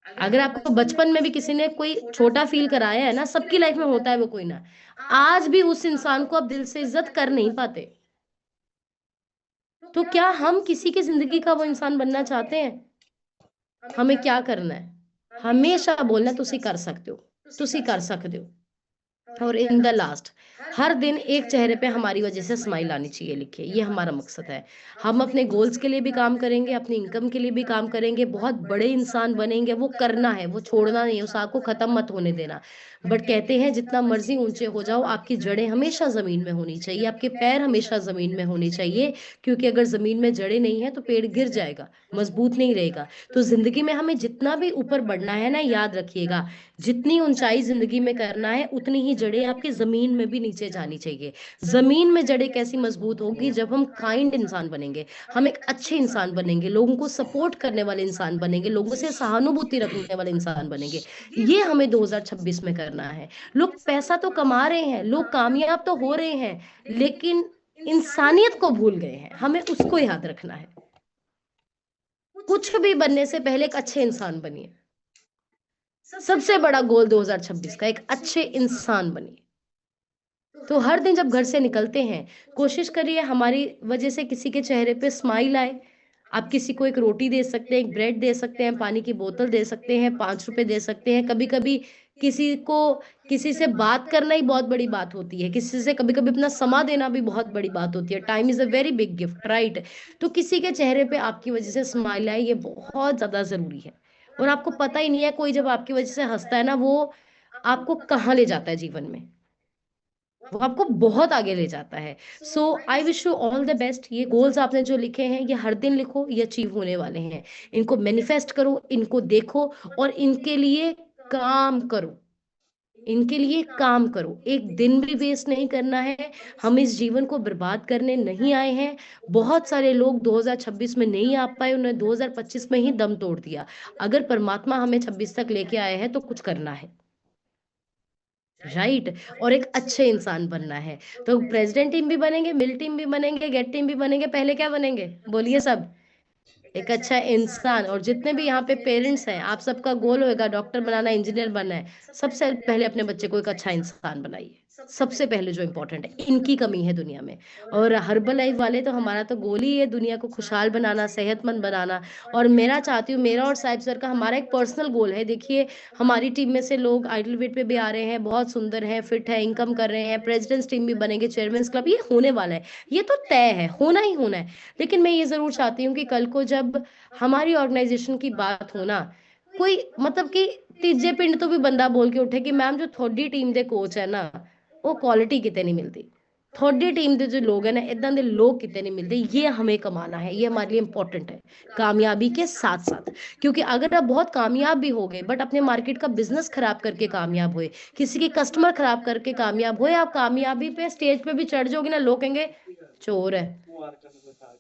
अगर आपको बचपन में भी किसी ने कोई छोटा फील कराया है ना, सबकी लाइफ में होता है वो कोई ना, आज भी उस इंसान को आप दिल से इज्जत कर नहीं पाते। तो क्या हम किसी की जिंदगी का वो इंसान बनना चाहते हैं? हमें क्या करना है? हमेशा बोलना तुसी कर सकते हो, तुसी कर सकते हो। और इन द लास्ट, हर दिन एक चेहरे पे हमारी वजह से स्माइल आनी चाहिए। लिखिए, ये हमारा मकसद है। हम अपने गोल्स के लिए भी काम करेंगे, अपनी इनकम के लिए भी काम करेंगे, बहुत बड़े इंसान बनेंगे, वो करना है, वो छोड़ना नहीं है, उस आग को खत्म मत होने देना। बट कहते हैं जितना मर्जी ऊंचे हो जाओ, आपकी जड़ें हमेशा जमीन में होनी चाहिए, आपके पैर हमेशा जमीन में होने चाहिए। क्योंकि अगर जमीन में जड़ें नहीं है तो पेड़ गिर जाएगा, मजबूत नहीं रहेगा। तो जिंदगी में हमें जितना भी ऊपर बढ़ना है ना, याद रखिएगा, जितनी ऊंचाई जिंदगी में करना है, उतनी ही जड़ें आपकी जमीन में भी नीचे जानी चाहिए। जमीन में जड़ें कैसी मजबूत होगी? जब हम काइंड इंसान बनेंगे, हम एक अच्छे इंसान बनेंगे, लोगों को सपोर्ट करने वाले इंसान बनेंगे, लोगों से सहानुभूति रखने वाले इंसान बनेंगे। ये हमें 2026 में करना है। लोग पैसा तो कमा रहे हैं, लोग कामयाब तो हो रहे हैं, लेकिन इंसानियत को भूल गए हैं। हमें उसको याद रखना है। कुछ भी बनने से पहले एक अच्छे इंसान बनिए। सबसे बड़ा गोल 2026 का, एक अच्छे इंसान बनिए। तो हर दिन जब घर से निकलते हैं, कोशिश करिए हमारी वजह से किसी के चेहरे पे स्माइल आए। आप किसी को एक रोटी दे सकते हैं, एक ब्रेड दे सकते हैं, पानी की बोतल दे सकते हैं, 5 रुपए दे सकते हैं। कभी कभी किसी को, किसी से बात करना ही बहुत बड़ी बात होती है, किसी से कभी कभी अपना समा देना भी बहुत बड़ी बात होती है। Time is a very big gift, right? तो किसी के चेहरे पे आपकी वजह से स्माइल आए, ये बहुत ज्यादा जरूरी है। और आपको पता ही नहीं है, कोई जब आपकी वजह से हंसता है ना, वो आपको कहाँ ले जाता है जीवन में, वो आपको बहुत आगे ले जाता है। So I wish you all the best. ये गोल्स आपने जो लिखे हैं, ये हर दिन लिखो, ये अचीव होने वाले हैं। इनको मैनिफेस्ट करो, इनको देखो, और इनके लिए काम करो। इनके लिए काम करो, एक दिन भी वेस्ट नहीं करना है। हम इस जीवन को बर्बाद करने नहीं आए हैं। बहुत सारे लोग 2026 में नहीं आ पाए, उन्होंने 2025 में ही दम तोड़ दिया। अगर परमात्मा हमें 26 तक लेके आए हैं तो कुछ करना है, राइट? और एक अच्छे इंसान बनना है। तो प्रेसिडेंट टीम भी बनेंगे, मिल टीम भी बनेंगे, गेट टीम भी बनेंगे, पहले क्या बनेंगे बोलिए सब? एक अच्छा इंसान। और जितने भी यहाँ पे पेरेंट्स हैं, आप सबका गोल होगा डॉक्टर बनाना, इंजीनियर बनना है। सबसे पहले अपने बच्चे को एक अच्छा इंसान बनाइए, सबसे पहले जो इंपॉर्टेंट है। इनकी कमी है दुनिया में। और हर्बल लाइफ वाले तो, हमारा तो गोल ही है दुनिया को खुशहाल बनाना, सेहतमंद बनाना। और मेरा चाहती हूँ, मेरा और साहिब सर का हमारा एक पर्सनल गोल है। देखिए, हमारी टीम में से लोग आइडल वेट पे भी आ रहे हैं, बहुत सुंदर हैं, फिट है, इनकम कर रहे हैं, प्रेसिडेंट्स टीम भी बनेंगे, चेयरमैन क्लब, ये होने वाला है, ये तो तय है, होना ही होना है। लेकिन मैं ये जरूर चाहती हूँ कि कल को जब हमारी ऑर्गेनाइजेशन की बात हो ना, कोई मतलब कि तीजे पिंड तो भी बंदा बोल के उठे कि मैम जो थोड़ी टीम ਦੇ कोच है ना, वो क्वालिटी कितने नहीं मिलती। थोड़ी टीम ਦੇ जो लोग हैं ना, इदां दे लोग कितने नहीं मिलते। ये हमें कमाना है, ये हमारे लिए इंपॉर्टेंट है, कामयाबी के साथ साथ। क्योंकि अगर आप बहुत कामयाब भी हो गए, बट अपने मार्केट का बिजनेस खराब करके कामयाब हुए, किसी के कस्टमर खराब करके कामयाब हुए, आप कामयाबी पे स्टेज पे भी चढ़ जाओगे ना, लोग कहेंगे चोर है,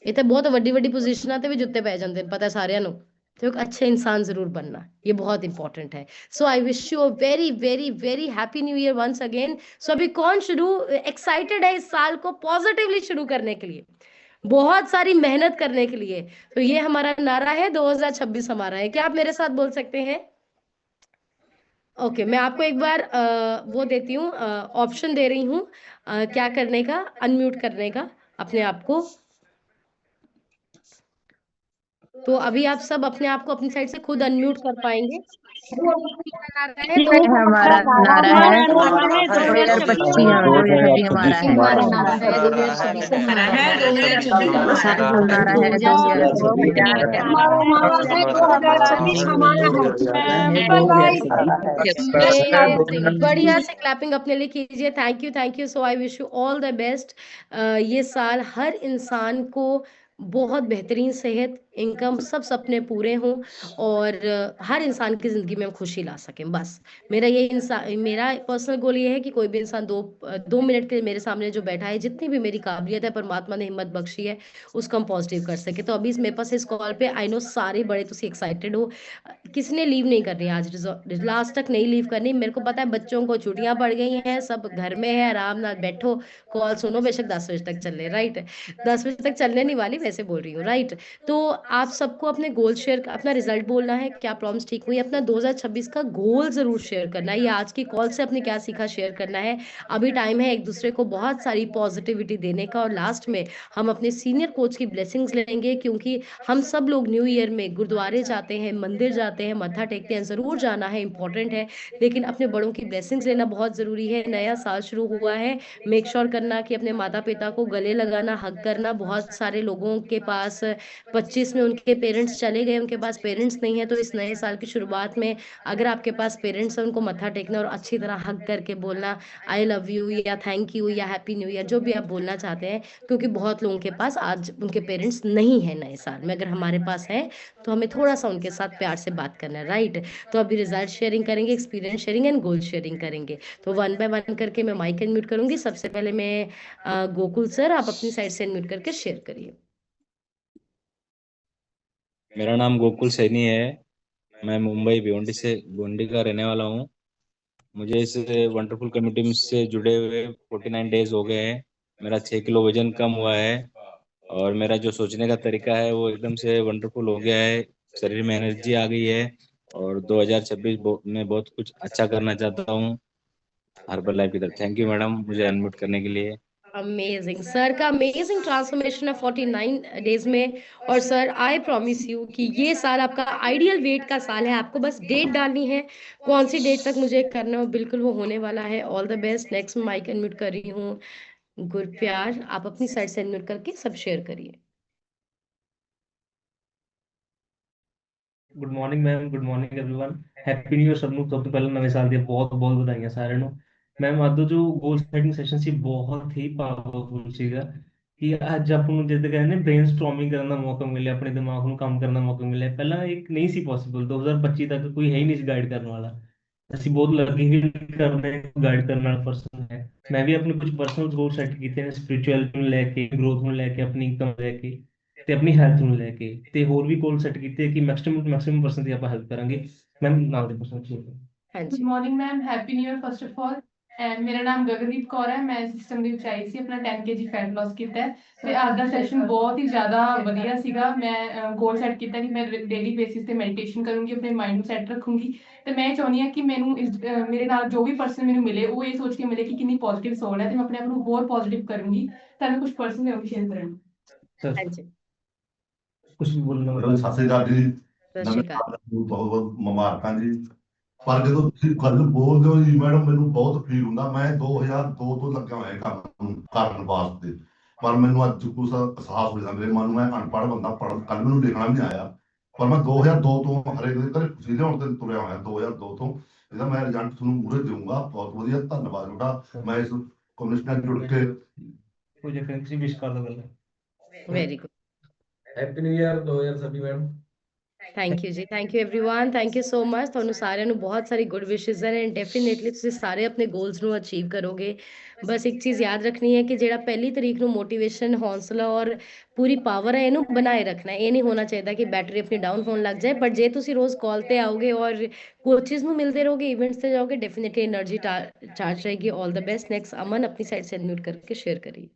इतने बहुत ਵੱਡੀ ਵੱਡੀ पोजीशनां ਤੇ ਵੀ ਜੁੱਤੇ ਪੈ ਜਾਂਦੇ ਨੇ, ਪਤਾ ਸਾਰਿਆਂ ਨੂੰ। तो एक अच्छे इंसान जरूर बनना, ये बहुत इंपॉर्टेंट है। So I wish you a very very very happy new year once again. So अभी कौन शुरू एक्साइटेड है इस साल को पॉजिटिवली शुरू करने के लिए, बहुत सारी मेहनत करने के लिए? तो ये हमारा नारा है, 2026 हमारा है। क्या आप मेरे साथ बोल सकते हैं? ओके, मैं आपको एक बार वो देती हूँ, ऑप्शन दे रही हूँ क्या करने का, अनम्यूट करने का अपने आप को। तो अभी आप सब अपने आप को अपनी साइड से खुद अनम्यूट कर पाएंगे। नारा है तो हमारा नारा है हमारा नारा है 2025 2026 2026 हमारा है। हमारा नारा है 2026 हमारा है। हमारा नारा है 2026 हमारा नारा है 2026 हमारा Amazing. बढ़िया से क्लैपिंग अपने लिए कीजिए। Thank you. So I wish you all the best. ये साल हर इंसान को बहुत बेहतरीन सेहत, इनकम, सब सपने पूरे हों और हर इंसान की ज़िंदगी में हम खुशी ला सकें। बस मेरा पर्सनल गोल ये है कि कोई भी इंसान 2 मिनट के लिए मेरे सामने जो बैठा है, जितनी भी मेरी काबिलियत है, परमात्मा ने हिम्मत बख्शी है, उसको हम पॉजिटिव कर सके। तो अभी मेरे पास इस कॉल पे आई नो सारे बड़े तुसी एक्साइटेड हो, किसी ने लीव नहीं करनी आज, लास्ट तक नहीं लीव करनी। मेरे को पता है बच्चों को छुट्टियां पड़ गई हैं, सब घर में है, आराम ना बैठो, कॉल सुनो, बेशक 10 बजे तक चले, राइट? 10 बजे तक चलने नहीं वाली, वैसे बोल रही हूँ, राइट? तो आप सबको अपने गोल शेयर, अपना रिजल्ट बोलना है, क्या प्रॉब्लम्स ठीक हुई, अपना 2026 का गोल जरूर शेयर करना है, या आज की कॉल से अपने क्या सीखा शेयर करना है। अभी टाइम है एक दूसरे को बहुत सारी पॉजिटिविटी देने का, और लास्ट में हम अपने सीनियर कोच की ब्लेसिंग्स लेंगे, क्योंकि हम सब लोग न्यू ईयर में गुरुद्वारे जाते हैं, मंदिर जाते हैं, मत्था टेकते हैं, जरूर जाना है, इंपॉर्टेंट है, लेकिन अपने बड़ों की ब्लेसिंग्स लेना बहुत जरूरी है। नया साल शुरू हुआ है, मेक श्योर करना कि अपने माता पिता को गले लगाना, हक करना। बहुत सारे लोगों के पास 25 में उनके पेरेंट्स चले गए, उनके पास पेरेंट्स नहीं है, तो इस नए साल की शुरुआत में अगर आपके पास पेरेंट्स है, उनको मत्था टेकना और अच्छी तरह हक करके बोलना आई लव यू या थैंक यू या हैप्पी न्यू ईयर, जो भी आप बोलना चाहते हैं, क्योंकि बहुत लोगों के पास आज उनके पेरेंट्स नहीं है नए साल में। अगर हमारे पास है तो हमें थोड़ा सा उनके साथ प्यार से बात करना है, राइट? तो अभी रिजल्ट शेयरिंग करेंगे, experience sharing and goal sharing करेंगे। तो वन बाय वन करके मैं माइक अनम्यूट करूंगी। सबसे पहले मैं गोकुल सर, आप अपनी साइड से अनम्यूट करके शेयर करिए। मेरा नाम गोकुल सैनी है, मैं मुंबई भिवंडी का रहने वाला हूँ। मुझे इस वंडरफुल कम्युनिटी से जुड़े हुए 49 डेज हो गए हैं। मेरा 6 किलो वजन कम हुआ है और मेरा जो सोचने का तरीका है वो एकदम से वंडरफुल हो गया है। शरीर में एनर्जी आ गई है और 2026 में बहुत कुछ अच्छा करना चाहता हूँ हर्बल लाइफ की तरफ। थैंक यू मैडम, मुझे अनम्यूट करने के लिए। अमेजिंग सर का अमेजिंग ट्रांसफॉर्मेशन है 49 डेज में। और सर आई प्रॉमिस यू कि ये साल आपका आइडियल वेट का साल है, आपको बस डेट डालनी है, कौन सी डेट तक मुझे करना हो, बिल्कुल वो होने वाला है। All the best. Next mic unmute कर रही हूँ गुरप्यार, आप अपनी साइड से अनम्यूट करके सब शेयर करिए। Good morning ma'am, good morning everyone. Happy new year ਸਭ ਨੂੰ। ਸਭ ਤੋਂ ਪਹਿਲਾਂ ਨਵੇਂ ਸਾਲ ਦੀਆਂ ਬਹੁਤ ਬਹੁਤ ਵਧਾਈਆਂ ਸਾਰਿਆਂ ਨੂੰ। ਮੈਮ ਅੱਜ ਦਾ ਜੋ ਗੋਲ ਸੈਟਿੰਗ ਸੈਸ਼ਨ ਸੀ ਬਹੁਤ ਹੀ ਪਾਵਰਫੁਲ ਸੀਗਾ ਕਿ ਅੱਜ ਆਪਾਂ ਨੂੰ ਜਿੱਦ ਕਹਿੰਦੇ ਨੇ ਬ੍ਰੇਨਸਟੋਰਮਿੰਗ ਕਰਨ ਦਾ ਮੌਕਾ ਮਿਲਿਆ, ਆਪਣੇ ਦਿਮਾਗ ਨੂੰ ਕੰਮ ਕਰਨ ਦਾ ਮੌਕਾ ਮਿਲਿਆ। ਪਹਿਲਾਂ ਇੱਕ ਨਹੀਂ ਸੀ ਪੋਸੀਬਲ, 2025 ਤੱਕ ਕੋਈ ਹੈ ਹੀ ਨਹੀਂ ਸੀ ਗਾਈਡ ਕਰਨ ਵਾਲਾ। ਅਸੀਂ ਬਹੁਤ ਲੱਕੀ ਫੀਲ ਕਰਦੇ ਹਾਂ ਗਾਈਡ ਕਰਨ ਵਾਲਾ ਪਰਸਨ ਹੈ। ਮੈਂ ਵੀ ਆਪਣੇ ਕੁਝ ਪਰਸਨਲ ਗੋਲ ਸੈੱਟ ਕੀਤੇ ਨੇ, ਸਪਿਰਿਚੁਅਲਿਟੀ ਨੂੰ ਲੈ ਕੇ, ਗਰੋਥ ਨੂੰ ਲੈ ਕੇ, ਆਪਣੀ ਇਨਕਮ ਲੈ ਕੇ ਤੇ ਆਪਣੀ ਹੈਲਥ ਨੂੰ ਲੈ ਕੇ, ਤੇ ਹੋਰ ਵੀ ਗੋਲ ਸੈੱਟ ਕੀਤੇ ਕਿ ਮੈਕਸਿਮਮ ਪਰਸਨ ਦੀ ਆਪਾਂ ਹੈਲਪ ਕਰਾਂਗੇ। ਮੈਮ ਨਾਲ ਦੇ ਪਰਸਨ ਠੀਕ ਹੈ। हाँ गुड जी, morning ma'am, happy new year first of all. And मेरा नाम गगनदीप कौर है, मैं सिस्टम ਦੀ ਉਚਾਈ ਸੀ ਆਪਣਾ 10 kg ਫੈਟ ਲਾਸ ਕੀਤਾ ਹੈ ਤੇ ਅੱਜ ਦਾ ਸੈਸ਼ਨ ਬਹੁਤ ਹੀ ਜ਼ਿਆਦਾ ਵਧੀਆ ਸੀਗਾ। ਮੈਂ ਗੋਲ ਸੈੱਟ ਕੀਤਾ ਕਿ ਮੈਂ ਡੇਲੀ ਬੇਸਿਸ ਤੇ ਮੈਡੀਟੇਸ਼ਨ ਕਰੂੰਗੀ, ਆਪਣੇ ਮਾਈਂਡ ਨੂੰ ਸੈੱਟ ਰੱਖੂੰਗੀ ਤੇ ਮੈਂ ਚਾਹੁੰਦੀ ਹਾਂ ਕਿ ਮੈਨੂੰ ਮੇਰੇ ਨਾਲ ਜੋ ਵੀ ਪਰਸਨ ਮੈਨੂੰ ਮਿਲੇ ਉਹ ਇਹ ਸੋਚ ਕੇ ਮਿਲੇ ਕਿ ਕਿੰਨੀ ਪੋਜ਼ਿਟਿਵ ਸੋਲ ਹੈ ਤੇ ਮੈਂ ਆਪਣੇ ਆਪ ਨੂੰ ਹੋਰ ਪੋਜ਼ਿਟਿਵ ਕਰੂੰਗੀ। ਤੁਹਾਨੂੰ ਕੁਝ ਪਰਸਨ ਨੇ ਉਹ ਵੀ ਸ਼ੇਅਰ ਕਰਨ। ਸਰ हाँ जी, ਕੁਝ ਵੀ ਬੋਲਣਾ ਮੈਡਮ ਸਤਿ ਸ੍ਰੀ ਅਕਾਲ ਜੀ। सत ਨਵੇਂ श्री अकाल। ਸਾਲ ਨੂੰ ਬਹੁਤ ਬਹੁਤ ਮੁਬਾਰਕਾਂ ਜੀ। ਪਰ ਜਦੋਂ ਤੁਸੀਂ ਗੱਲ ਬੋਲਦੇ ਹੋ ਜੀ ਮੈਡਮ, ਮੈਨੂੰ ਬਹੁਤ ਫੀਲ ਹੁੰਦਾ। ਮੈਂ 2002 ਤੋਂ ਲੱਗਿਆ ਹੋਇਆ ਕਰਨ ਵਾਸਤੇ, ਪਰ ਮੈਨੂੰ ਅੱਜ ਕੁਛ ਅਹਿਸਾਸ ਹੋਇਆ ਮੇਰੇ ਮਨ ਨੂੰ। ਮੈਂ ਅਨਪੜ੍ਹ ਬੰਦਾ, ਕੱਲ ਮੈਨੂੰ ਲਿਖਣਾ ਵੀ ਨਹੀਂ ਆਇਆ, ਪਰ ਮੈਂ 2002 ਤੋਂ ਹਰੇਕ ਦੇ ਘਰੇ ਖੁਸ਼ੀ ਲਿਆਉਣ ਤੇ ਤੁਰਿਆ ਹੋਇਆ। 2002 ਤੋਂ ਇਹਦਾ ਮੈਂ ਰਿਜ਼ਲਟ ਤੁਹਾਨੂੰ ਮੂਹਰੇ ਦੇਊਂਗਾ। ਬਹੁਤ ਵਧੀਆ, ਧੰਨਵਾਦ ਤੁਹਾਡਾ। ਮੈਂ ਇਸ ਕਮਿਸ਼ਨ ਨਾਲ ਜੁੜ ਕੇ ਕੋਈ ਜੇਕਰ ਤੁਸੀਂ ਵਿਸ਼ ਕਰ ਦੋ ਗੱਲ। Very good. Happy new year 2026 ma'am. Thank you ਜੀ, thank you everyone, thank you so much. ਤੁਹਾਨੂੰ ਸਾਰਿਆਂ ਨੂੰ ਬਹੁਤ ਸਾਰੀ ਗੁੱਡ ਵਿਸ਼ੇਸ ਹਨ ਐਂਡ ਡੈਫੀਨੇਟਲੀ ਤੁਸੀਂ ਸਾਰੇ ਆਪਣੇ ਗੋਲਸ ਨੂੰ ਅਚੀਵ ਕਰੋਗੇ। ਬਸ ਇੱਕ ਚੀਜ਼ ਯਾਦ ਰੱਖਣੀ ਹੈ ਕਿ ਜਿਹੜਾ ਪਹਿਲੀ ਤਰੀਕ ਨੂੰ ਮੋਟੀਵੇਸ਼ਨ, ਹੌਸਲਾ ਔਰ ਪੂਰੀ ਪਾਵਰ ਹੈ, ਇਹਨੂੰ ਬਣਾਏ ਰੱਖਣਾ ਹੈ। ਇਹ ਨਹੀਂ ਹੋਣਾ ਚਾਹੀਦਾ ਕਿ ਬੈਟਰੀ ਆਪਣੀ ਡਾਊਨ ਹੋਣ ਲੱਗ ਜਾਏ। ਬਟ ਜੇ ਤੁਸੀਂ ਰੋਜ਼ ਕਾਲ ਤੇ ਆਓਗੇ ਔਰ ਕੋਚਿਸ ਨੂੰ ਮਿਲਦੇ ਰਹੋਗੇ, ਇਵੈਂट्स ਤੇ जाओगे, डेफिनेटली एनर्जी चार्ज रहेगी। All the best. Next Aman अपनी साइड से अनम्यूट करके शेयर करिए।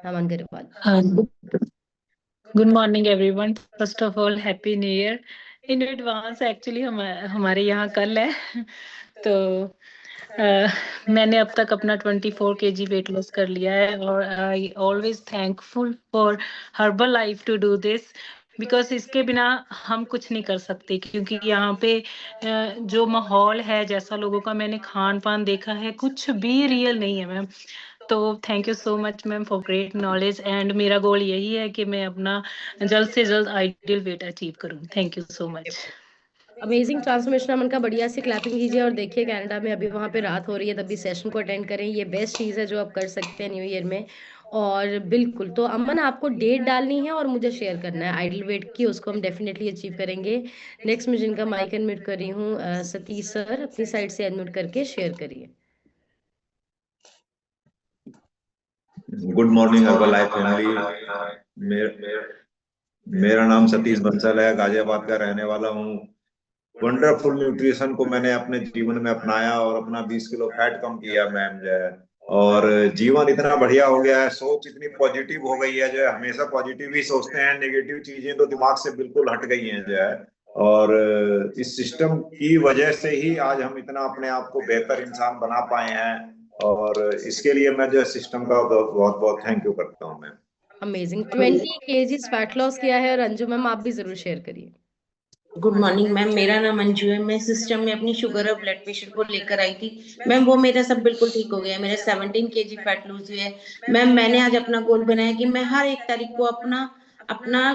Aman Grewal. Good morning everyone. First of all happy new year in advance. Actually हमारे यहाँ कल है तो मैंने अब तक अपना 24 kg वेट लॉस कर लिया है और I always thankful for Herbalife to do this because इसके बिना हम कुछ नहीं कर सकते, क्योंकि यहाँ पे जो माहौल है, जैसा लोगों का मैंने खान पान देखा है, कुछ भी रियल नहीं है मैम। तो thank you so much ma'am for great knowledge and मेरा गोल यही है कि मैं अपना जल्द से जल्द आइडियल वेट अचीव करूँ। Thank you so much. Amazing transformation Aman का। बढ़िया से क्लैपिंग कीजिए और देखिए कनाडा में अभी वहाँ पे रात हो रही है, तभी सेशन को अटेंड करें। ये बेस्ट चीज़ है जो आप कर सकते हैं न्यू ईयर में। और बिल्कुल, तो अमन आपको डेट डालनी है और मुझे शेयर करना है आइडल वेट की, उसको हम डेफिनेटली अचीव करेंगे। नेक्स्ट मैं जिनका माइक अनम्यूट कर रही हूँ, सतीश सर अपनी साइड से अनम्यूट करके शेयर करिए। Good morning herbal life family. मेरा नाम सतीश बंसल है, गाजियाबाद का रहने वाला हूँ। वंडरफुल न्यूट्रिशन को मैंने अपने जीवन में अपनाया और अपना 20 किलो फैट कम किया मैम जो है, और जीवन इतना बढ़िया हो गया है। सोच इतनी पॉजिटिव हो गई है जो है, हमेशा पॉजिटिव ही सोचते हैं, नेगेटिव चीजें तो दिमाग से बिल्कुल हट गई हैं जो है। और इस सिस्टम की वजह से ही आज हम इतना अपने आप को बेहतर इंसान बना पाए हैं, और इसके लिए मैं जो सिस्टम का बहुत बहुत थैंक यू करता हूँ ma'am. Amazing. 20 kg fat loss किया है। और अंजू मैम आप भी जरूर शेयर करिए। गुड मॉर्निंग मैम, मेरा नाम अंजू है। मैं सिस्टम में अपनी शुगर और ब्लड प्रेशर को लेकर आई थी मैम, वो मेरा सब बिल्कुल ठीक हो गया। मेरा 17 kg फैट लूज हुआ है मैम। मैंने आज अपना गोल बनाया कि मैं हर 1 तारीख को अपना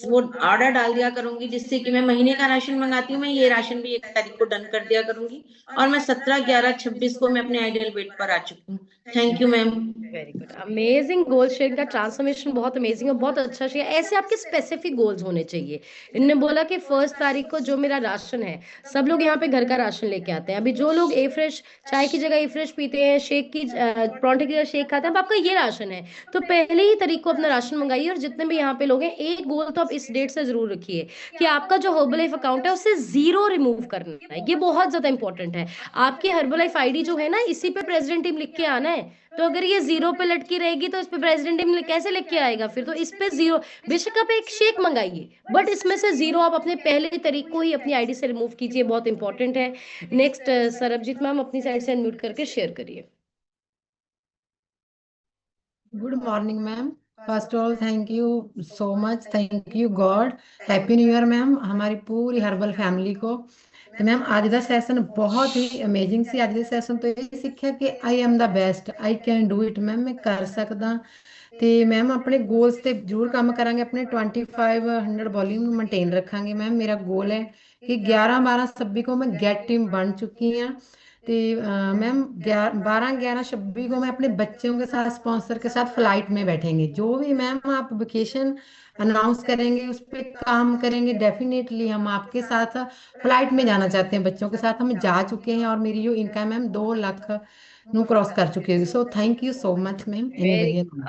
वो ऑर्डर डाल दिया करूंगी, जिससे कि मैं महीने का राशन मंगाती हूँ, मैं ये राशन भी 1 तारीख को डन कर दिया करूंगी। और मैं 17, 11, 26 को मैं अपने आइडियल वेट पर आ चुकी हूँ। Thank you ma'am. Very good, amazing goal share का ट्रांसफॉर्मेशन बहुत अमेजिंग और बहुत अच्छा शेयर। ऐसे आपके स्पेसिफिक गोल्स होने चाहिए। इन्होंने बोला कि 1 तारीख को जो मेरा राशन है, सब लोग यहाँ पे घर का राशन लेके आते हैं। अभी जो लोग ए फ्रेश चाय की जगह ए फ्रेश पीते हैं, शेक की परांठे की जगह शेक खाते हैं, अब आपका ये राशन है तो पहले ही तारीख को अपना राशन मंगाइए। और जितने भी यहाँ पे लोग हैं, एक गोल तो आप इस डेट से जरूर रखिए कि आपका जो हर्बलाइफ अकाउंट है उसे 0 रिमूव करना है। ये बहुत ज्यादा इंपॉर्टेंट है। आपकी हर्बलाइफ आईडी जो है ना, इसी पे प्रेसिडेंट टीम लिख के आना है। तो अगर ये 0 पे लटकी रहेगी तो इस पे प्रेसिडेंट टीम कैसे लिख के आएगा फिर? तो इस पे 0, बेशक आप एक शेक मंगाइए, बट इसमें से 0 आप अपने पहले तारीख को ही अपनी आईडी से रिमूव कीजिए। बहुत इंपॉर्टेंट है। नेक्स्ट सरबजीत मैम अपनी साइड से अनम्यूट करके शेयर करिए। Good morning ma'am. First of all thank you so much, thank you God. Happy new year ma'am हमारी पूरी हर्बल फैमिली को। ਤੇ ਮੈਮ ਅੱਜ ਦਾ ਸੈਸ਼ਨ ਬਹੁਤ ਹੀ ਅਮੇਜ਼ਿੰਗ ਸੀ। ਅੱਜ ਦੇ ਸੈਸ਼ਨ ਤੋਂ ਇਹ ਸਿੱਖਿਆ ਕਿ I am the best, I can do it ma'am, ਮੈਂ ਕਰ ਸਕਦਾ। ਤੇ ਮੈਮ ਆਪਣੇ ਗੋਲਸ ਤੇ ਜ਼ਰੂਰ ਕੰਮ ਕਰਾਂਗੇ। ਆਪਣੇ 2500 ਵੋਲਿਊਮ ਨੂੰ ਮੇਨਟੇਨ ਰੱਖਾਂਗੇ ਮੈਮ। ਮੇਰਾ ਗੋਲ ਹੈ कि 11, 12, 26 को मैं गेट टीम बन चुकी हूँ। तो मैम 12, 11, 26 को मैं अपने बच्चों के साथ, स्पॉन्सर के साथ फ्लाइट में बैठेंगे। जो भी मैम आप वेकेशन अनाउंस करेंगे उस पर काम करेंगे। डेफिनेटली हम आपके साथ फ्लाइट में जाना चाहते हैं, बच्चों के साथ हम जा चुके हैं। और मेरी जो इनकम मैम 2 लाख नु क्रॉस कर चुकी है। So thank you so much ma'am.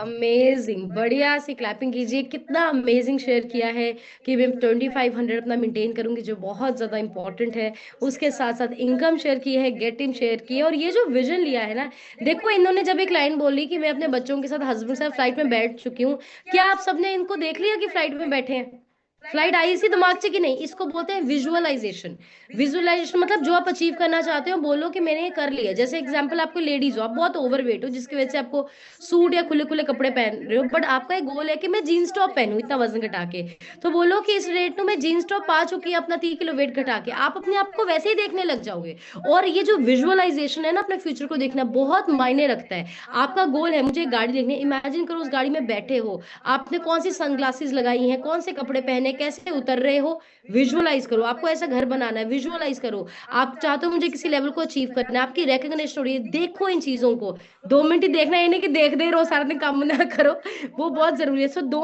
Amazing, बढ़िया सी क्लैपिंग कीजिए। कितना अमेजिंग शेयर किया है कि मैं 2500 अपना मेंटेन करूंगी, जो बहुत ज्यादा इंपॉर्टेंट है। उसके साथ साथ इनकम शेयर की है, गेट टीम शेयर की है, और ये जो विजन लिया है ना, देखो इन्होंने जब एक लाइन बोली कि मैं अपने बच्चों के साथ, हस्बैंड के साथ फ्लाइट में बैठ चुकी हूँ, क्या आप सबने इनको देख लिया कि फ्लाइट में बैठे हैं? फ्लाइट आई इसी दिमाग से कि नहीं? इसको बोलते हैं विजुअलाइजेशन। विजुअलाइजेशन मतलब जो आप अचीव करना चाहते हो, बोलो कि मैंने ये कर लिया। जैसे एग्जांपल, आपको लेडीज हो, आप बहुत ओवरवेट हो, जिसकी वजह से आपको सूट या खुले खुले कपड़े पहन रहे हो, बट आपका एक गोल है कि मैं जीन्स टॉप पहनूं इतना वजन घटा के। तो बोलो कि इस रेट में मैं जीन्स टॉप पा चुकी है अपना 30 किलो वेट घटा के। आप अपने आप को वैसे ही देखने लग जाओगे। और ये जो विजुअलाइजेशन है ना, अपने फ्यूचर को देखना बहुत मायने रखता है। आपका गोल है मुझे एक गाड़ी देखनी, इमेजिन करो उस गाड़ी में बैठे हो, आपने कौन सी सनग्लासेस लगाई हैं, कौन से कपड़े पहने, कैसे उतर रहे हो, विजुअलाइज करो। आपको ऐसा घर बनाना है, विजुअलाइज करो। आप चाहते हो मुझे किसी लेवल को अचीव करना है, आपकी रिकग्निशन हो रही है, देखो इन चीजों को। 2 मिनट ही देखना, ये नहीं कि देखते ही रहो सारा दिन, काम ना करो, वो बहुत जरूरी है। सो 2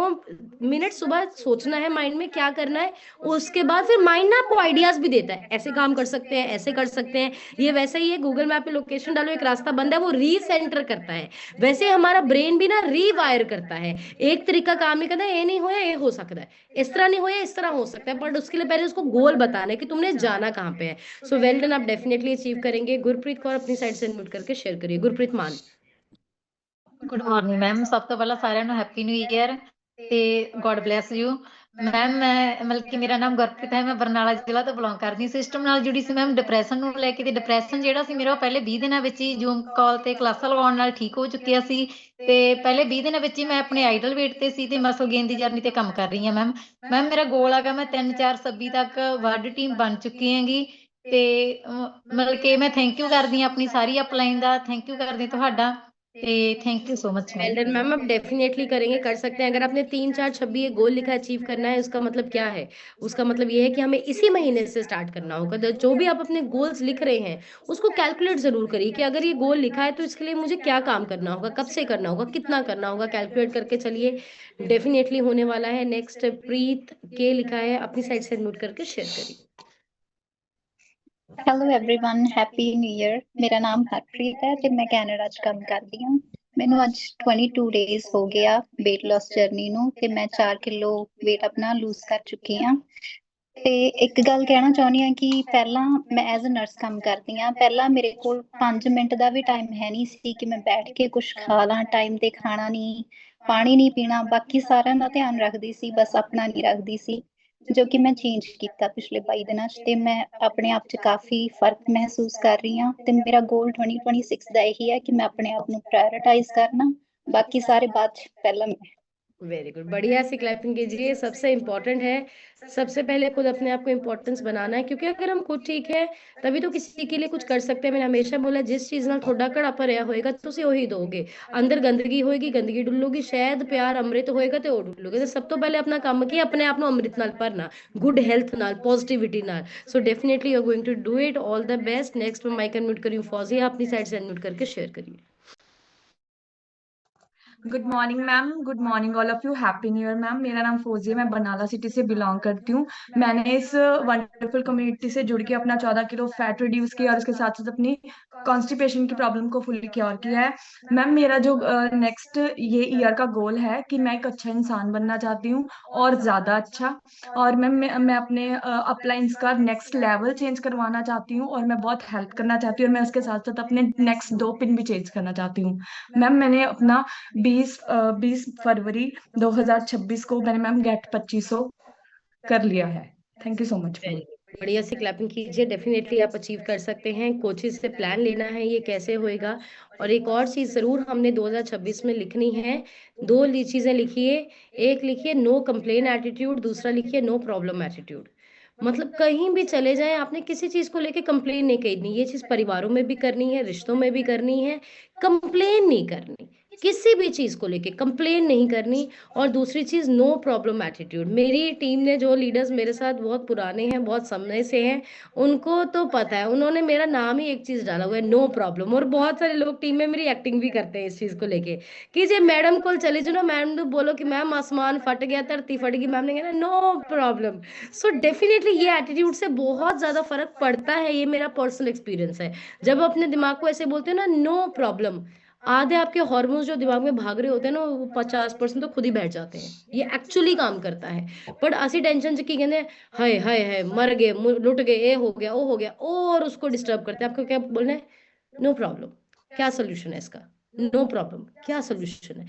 मिनट सुबह सोचना है माइंड में क्या करना है, उसके बाद फिर माइंड ना आपको आइडियाज भी देता है, ऐसे काम कर सकते हैं, ऐसे कर सकते हैं, ये वैसा ही है। गूगल मैप पे लोकेशन डालो, एक रास्ता बंद है, वो रीसेंटर करता है। वैसे हमारा ब्रेन भी ना रीवायर करता है। एक तरीका काम नहीं करना, ये नहीं होया ये हो सकता है, इस तरह नहीं होया इस तरह हो सकता है, बट उसके लिए पहले उसको गोल बताना है कि तुमने जाना कहाँ पे है। सो वेल डन, आप डेफिनेटली अचीव करेंगे। गुरप्रीत कौर अपनी साइड से अनम्यूट करके शेयर करिए। गुरप्रीत मान। Good morning ma'am. ਸਭ ਤੋਂ ਪਹਿਲਾਂ ਸਾਰਿਆਂ ਨੂੰ ਹੈਪੀ ਨਿਊ ਈਅਰ ਤੇ ਗੋਡ ਬlesਸ ਯੂ ਮੈਮ। ਮੈਂ ਮਤਲਬ ਕਿ ਮੇਰਾ ਨਾਮ ਗੁਰਪ੍ਰੀਤ ਹੈ, ਮੈਂ ਬਰਨਾਲਾ ਜ਼ਿਲ੍ਹਾ ਤੋਂ ਬਿਲੋਂਗ ਕਰਦੀ ਹਾਂ। ਸਿਸਟਮ ਨਾਲ ਜੁੜੀ ਸੀ ਮੈਮ ਡਿਪਰੈਸ਼ਨ ਨੂੰ ਲੈ ਕੇ, ਤੇ ਡਿਪਰੈਸ਼ਨ ਜਿਹੜਾ ਸੀ ਮੇਰਾ ਉਹ ਪਹਿਲੇ 20 ਦਿਨਾਂ ਵਿੱਚ ਹੀ ਜ਼ੂਮ ਕਾਲ ਤੇ ਕਲਾਸਾਂ ਲਗਾਉਣ ਨਾਲ ਠੀਕ ਹੋ ਚੁੱਕਿਆ ਸੀ। ਤੇ ਪਹਿਲੇ 20 ਦਿਨਾਂ ਵਿੱਚ ਹੀ ਮੈਂ ਆਪਣੇ ਆਈਡਲ weight ਤੇ ਸੀ ਤੇ ਮਸਲ ਗੇਨ ਦੀ ਜਰਨੀ ਤੇ ਕੰਮ ਕਰ ਰਹੀ ਹਾਂ ਮੈਮ। ਮੈਮ ਮੇਰਾ ਗੋਲ ਹੈਗਾ ਮੈਂ 3/4/26 ਤੱਕ ਵਰਲਡ ਟੀਮ ਬਣ ਚੁੱਕੀ ਹੈਗੀ। ਤੇ ਮਤਲਬ ਕਿ ਮੈਂ ਥੈਂਕ ਯੂ ਕਰਦੀ ਹਾਂ ਆਪਣੀ ਸਾਰੀ ਅਪਲਾਈਨ ਦਾ, ਥੈਂਕ ਯੂ करदी ਤੁਹਾਡਾ ਤੇ thank you so much ma'am. Well done ma'am, आप डेफिनेटली करेंगे, कर सकते हैं। अगर आपने 3/4/26 ये गोल लिखा अचीव करना है, उसका मतलब क्या है? उसका मतलब ये है कि हमें इसी महीने से स्टार्ट करना होगा। तो जो भी आप अपने गोल्स लिख रहे हैं उसको कैलकुलेट जरूर करिए कि अगर ये गोल लिखा है तो इसके लिए मुझे क्या काम करना होगा, कब से करना होगा, कितना करना होगा, कैलकुलेट करके चलिए, डेफिनेटली होने वाला है। नेक्स्ट प्रीत के लिखा है, अपनी साइड से नोट करके शेयर करिए। Hello everyone, happy new year. मेरा नाम हरप्रीत है ਤੇ ਮੈਂ ਕੈਨੇਡਾ 'ਚ ਕੰਮ ਕਰਦੀ ਹਾਂ। ਮੈਨੂੰ ਅੱਜ 22 ਡੇਜ਼ ਹੋ ਗਿਆ weight loss ਜਰਨੀ ਨੂੰ ਤੇ ਮੈਂ 4 ਕਿਲੋ weight ਆਪਣਾ ਲੂਜ਼ ਕਰ ਚੁੱਕੀ ਹਾਂ। ਤੇ ਇੱਕ ਗੱਲ ਕਹਿਣਾ ਚਾਹੁੰਦੀ ਹਾਂ ਕਿ ਪਹਿਲਾਂ ਮੈਂ ਐਜ਼ ਅ ਨਰਸ ਕੰਮ ਕਰਦੀ ਹਾਂ। ਪਹਿਲਾਂ ਮੇਰੇ ਕੋਲ 5 ਮਿੰਟ ਦਾ ਵੀ ਟਾਈਮ ਹੈ ਨਹੀਂ ਸੀ ਕਿ ਮੈਂ ਬੈਠ ਕੇ ਕੁਝ ਖਾ ਲਾਂ, ਟਾਈਮ ਤੇ ਖਾਣਾ ਨਹੀਂ, ਪਾਣੀ ਨਹੀਂ ਪੀਣਾ, ਬਾਕੀ ਸਾਰਿਆਂ ਦਾ ਧਿਆਨ ਰੱਖਦੀ ਸੀ, ਬਸ ਆਪਣਾ ਨਹੀਂ ਰੱਖਦੀ ਸੀ, ਜੋ ਕਿ ਮੈਂ ਚੇਂਜ ਕੀਤਾ ਪਿਛਲੇ 22 ਦਿਨਾਂ 'ਚ ਤੇ ਮੈਂ ਆਪਣੇ ਆਪ 'ਚ ਕਾਫੀ ਫਰਕ ਮਹਿਸੂਸ ਕਰ ਰਹੀ ਹਾਂ। ਤੇ ਮੇਰਾ ਗੋਲ 2026 ਦਾ ਇਹੀ ਹੈ ਕਿ ਮੈਂ ਆਪਣੇ ਆਪ ਨੂੰ ਪ੍ਰਾਇੋਰਟਾइज करना, बाकी सारे बाद 'ਚ ਪਹਿਲਾਂ मैं। वेरी गुड, बढ़िया से क्लैपिंग कीजिए। सबसे इम्पोर्टेंट है, सबसे पहले खुद अपने आप को इम्पोर्टेंस बनाना है, क्योंकि अगर हम खुद ठीक है तभी तो किसी के लिए कुछ कर सकते हैं। मैंने हमेशा बोला जिस चीज नाल थोड़ा घड़ा भरिया होएगा तुसी ओही दोगे। अंदर गंदगी होएगी, गंदगी डुलोगी, शायद प्यार अमृत होएगा तो वो डुलोगे। तो सब तो पहले अपना काम की अपने आप को अमृत नाल भरना, गुड हेल्थ नाल, पॉजिटिविटी नाल। So definitely you are going to do it. All the best. Next मैं माइक अनम्यूट करी हूं फौजिया, अपनी साइड से अनम्यूट करके शेयर करिए। Good morning ma'am, good morning all of you, happy new year ma'am. मेरा नाम फौजी है, मैं बरनाला सिटी से बिलोंग करती हूँ। मैंने इस वंडरफुल कम्युनिटी से जुड़ के अपना 14 किलो फैट रिड्यूस किया और उसके साथ साथ अपनी कॉन्स्टिपेशन की प्रॉब्लम को फुली क्योर किया है। मैम मेरा जो नेक्स्ट ये ईयर का गोल है कि मैं एक अच्छा इंसान बनना चाहती हूँ और ज़्यादा अच्छा। और मैम मैं अपने अपलाइंस का नेक्स्ट लेवल चेंज करवाना चाहती हूँ और मैं बहुत हेल्प करना चाहती हूँ और मैं उसके साथ साथ अपने नेक्स्ट 2 पिन भी चेंज करना चाहती हूँ। मैम मैंने अपना 20 फरवरी 2026 को मैंने मैम गेट 2500 कर लिया है। Thank you so much. बढ़िया से क्लैपिंग कीजिए। डेफिनेटली आप अचीव कर सकते हैं। कोचेस से प्लान लेना है ये कैसे होएगा। और एक और चीज जरूर हमने 2026 में लिखनी है, 2 चीजें लिखिए। एक लिखिए नो कंप्लेन एटीट्यूड, दूसरा लिखिए नो प्रॉब्लम एटीट्यूड। मतलब कहीं भी चले जाएं आपने किसी चीज को लेके कंप्लेन नहीं करनी। ये चीज परिवारों में भी करनी है, रिश्तों में भी करनी है। कंप्लेन नहीं करनी, किसी भी चीज को लेके कंप्लेन नहीं करनी। और दूसरी चीज नो प्रॉब्लम एटीट्यूड। मेरी टीम ने जो लीडर्स मेरे साथ बहुत पुराने हैं, बहुत समय से हैं, उनको तो पता है, उन्होंने मेरा नाम ही एक चीज डाला हुआ है, नो प्रॉब्लम। और बहुत सारे लोग टीम में मेरी एक्टिंग भी करते हैं इस चीज को लेके कि जे मैडम को चले जाओ ना, मैडम तो बोलो कि मैम आसमान फट गया, धरती फट गई, मैम ने कहना नो प्रॉब्लम। सो डेफिनेटली ये एटीट्यूड से बहुत ज्यादा फर्क पड़ता है। ये मेरा पर्सनल एक्सपीरियंस है। जब अपने दिमाग को ऐसे बोलते हो ना नो प्रॉब्लम, आधे आपके हार्मोन्स जो दिमाग में भाग रहे होते हैं ना, वो 50% तो खुद ही बैठ जाते हैं। ये एक्चुअली काम करता है। बट असी टेंशन की कहते हैं हाय हाय हाय मर गए, लुट गए, ये हो गया वो हो गया, और उसको डिस्टर्ब करते हैं। आपको क्या बोलना है? नो प्रॉब्लम, क्या सोल्यूशन है इसका? नो प्रॉब्लम, क्या सोल्यूशन है?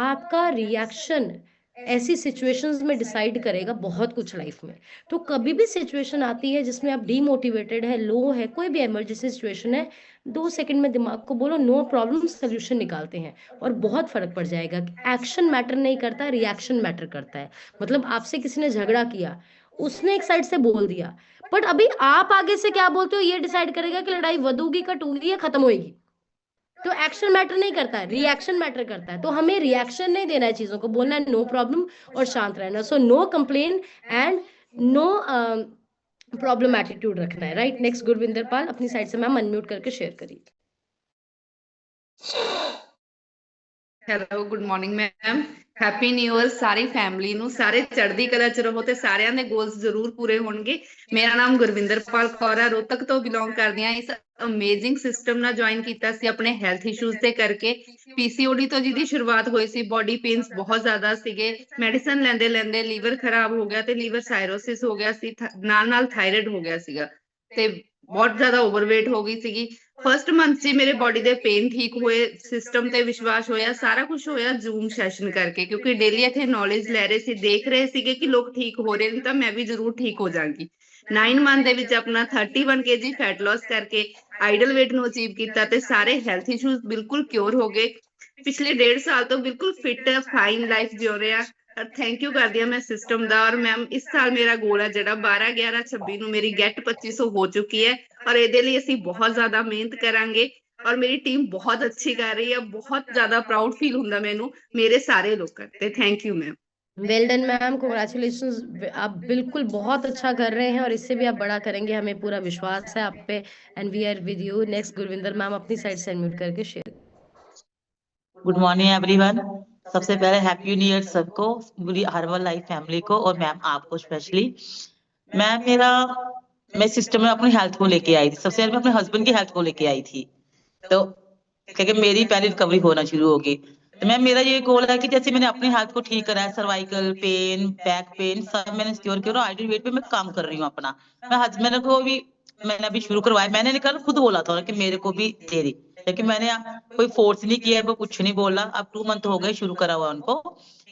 आपका रिएक्शन ऐसी सिचुएशंस में डिसाइड करेगा बहुत कुछ लाइफ में। तो कभी भी सिचुएशन आती है जिसमें आप डीमोटिवेटेड है, लो है, कोई भी इमरजेंसी सिचुएशन है, 2 सेकंड में दिमाग को बोलो नो प्रॉब्लम, सोल्यूशन निकालते हैं और बहुत फर्क पड़ जाएगा। एक्शन मैटर नहीं करता, रिएक्शन मैटर करता है। मतलब आपसे किसी ने झगड़ा किया, उसने एक साइड से बोल दिया, बट अभी आप आगे से क्या बोलते हो ये डिसाइड करेगा कि लड़ाई वधूगी, घटूगी या खत्म होगी। तो एक्शन मैटर नहीं करता है, रिएक्शन मैटर करता है। तो हमें रिएक्शन नहीं देना है चीजों को, बोलना है नो प्रॉब्लम और शांत रहना। So no complain and no problem attitude रखना है, राइट। नेक्स्ट गुरविंदर पाल अपनी साइड से मैम अनम्यूट करके शेयर करिए। Hello good morning ma'am, happy new year ਸਾਰੀ ਫੈਮਿਲੀ ਨੂੰ। ਸਾਰੇ ਚੜ੍ਹਦੀ ਕਲਾ ਚ ਰਹੋ ਤੇ ਸਾਰਿਆਂ ਦੇ ਗੋਲਸ ਜ਼ਰੂਰ ਪੂਰੇ ਹੋਣਗੇ। ਮੇਰਾ ਨਾਮ ਗੁਰਵਿੰਦਰਪਾਲ ਕੌਰ ਹੈ, ਰੋਹਤਕ ਤੋਂ ਬਿਲੋਂਗ ਕਰਦੀ ਹਾਂ। ਇਸ ਅਮੇਜ਼ਿੰਗ ਸਿਸਟਮ ਨਾਲ ਜੁਆਇਨ ਕੀਤਾ ਸੀ ਆਪਣੇ ਹੈਲਥ ਇਸ਼ੂਜ਼ ਦੇ ਕਰਕੇ। ਪੀਸੀਓਡੀ ਤੋਂ ਜਿਹਦੀ ਸ਼ੁਰੂਆਤ ਹੋਈ ਸੀ, ਬੋਡੀ ਪੇਨਸ ਬਹੁਤ ਜ਼ਿਆਦਾ ਸੀਗੇ, ਮੈਡੀਸਨ ਲੈਂਦੇ ਲੈਂਦੇ ਲੀਵਰ ਖਰਾਬ ਹੋ ਗਿਆ ਤੇ ਲੀਵਰ ਸਾਇਰੋਸਿਸ ਹੋ ਗਿਆ ਸੀ, ਨਾਲ ਨਾਲ ਥਾਇਰਾਇਡ ਹੋ ਗਿਆ ਸੀਗਾ ਤੇ ਬਹੁਤ ਜ਼ਿਆਦਾ ਓਵਰਵੇਟ ਹੋ ਗਈ ਸੀਗੀ। ਫਸਟ ਮੰਥ 'ਚ ਮੇਰੇ ਬੋਡੀ ਦੇ ਪੇਨ ਠੀਕ ਹੋਏ, ਸਿਸਟਮ ਤੇ ਵਿਸ਼ਵਾਸ ਹੋਇਆ, ਸਾਰਾ ਕੁਝ ਹੋਇਆ ਜ਼ੂਮ ਸੈਸ਼ਨ ਕਰਕੇ, ਕਿਉਂਕਿ ਡੇਲੀ ਇੱਥੇ ਨੌਲੇਜ ਲੈ ਰਹੇ ਸੀ, ਦੇਖ ਰਹੇ ਸੀਗੇ ਕਿ ਲੋਕ ਠੀਕ ਹੋ ਰਹੇ ਨੇ ਤਾਂ ਮੈਂ ਵੀ ਜ਼ਰੂਰ ਠੀਕ ਹੋ ਜਾਵਾਂਗੀ। 9 ਮੰਥ ਦੇ ਵਿੱਚ ਆਪਣਾ 31 kg ਫੈਟ ਲਾਸ ਕਰਕੇ ਆਈਡਲ weight ਨੂੰ ਅਚੀਵ ਕੀਤਾ ਤੇ ਸਾਰੇ ਹੈਲਥ ਇਸ਼ੂਜ਼ ਬਿਲਕੁਲ ਕਿਉਰ ਹੋ ਗਏ। ਪਿਛਲੇ 1.5 ਸਾਲ ਤੋਂ ਬਿਲਕੁਲ ਫਿਟ ਫਾਈਨ ਲਾਈਫ ਜਿਉ ਰਿਹਾ। ਥੈਂਕ ਯੂ ਕਰਦੀ ਹਾਂ ਮੈਂ ਸਿਸਟਮ ਦਾ। ਔਰ ਮੈਮ ਇਸ ਸਾਲ ਮੇਰਾ ਗੋਲ ਹੈ ਜਿਹੜਾ 12/11/26 ਨੂੰ ਮੇਰੀ ਗੈਟ 2500 ਹੋ ਚੁੱਕੀ ਹੈ ਔਰ ਇਹਦੇ ਲਈ ਅਸੀਂ ਬਹੁਤ ਜ਼ਿਆਦਾ ਮਿਹਨਤ ਕਰਾਂਗੇ ਔਰ ਮੇਰੀ ਟੀਮ ਬਹੁਤ ਅੱਛੀ ਕਰ ਰਹੀ ਹੈ। ਬਹੁਤ ਜ਼ਿਆਦਾ ਪ੍ਰਾਊਡ ਫੀਲ ਹੁੰਦਾ ਮੈਨੂੰ ਮੇਰੇ ਸਾਰੇ ਲੋਕਾਂ ਤੇ। Thank you ma'am. Well done ma'am, congratulations, आप बिल्कुल बहुत अच्छा कर रहे हैं और इससे भी आप बड़ा करेंगे, हमें पूरा विश्वास है आप पे and we are with you. Next Gurvinder ma'am अपनी साइड से अनम्यूट करके शेयर। Good morning everyone. सबसे पहले हैप्पी न्यू ईयर सबको, पूरी हर्बल लाइफ फैमिली को और मैम आपको स्पेशली। मैं सिस्टम में अपनी हेल्थ को लेके आई थी। सबसे पहले मैं अपने हस्बैंड की हेल्थ को लेके आई थी, तो क्योंकि मेरी पहले रिकवरी होना शुरू होगी। तो मैम मेरा ये गोल है कि जैसे मैंने अपनी हेल्थ को ठीक करा है, सर्वाइकल पेन, बैक पेन सब मैंने क्योर किया और आइडल वेट पे मैं काम कर रही हूँ अपना। मैं हस्बैंड को भी मैंने अभी शुरू करवाया। मैंने कल खुद बोला था कि मेरे को भी दे दी, लेकिन मैंने कोई फोर्स नहीं किया, वो कुछ नहीं बोला। अब 2 मंथ हो गए शुरू करा हुआ उनको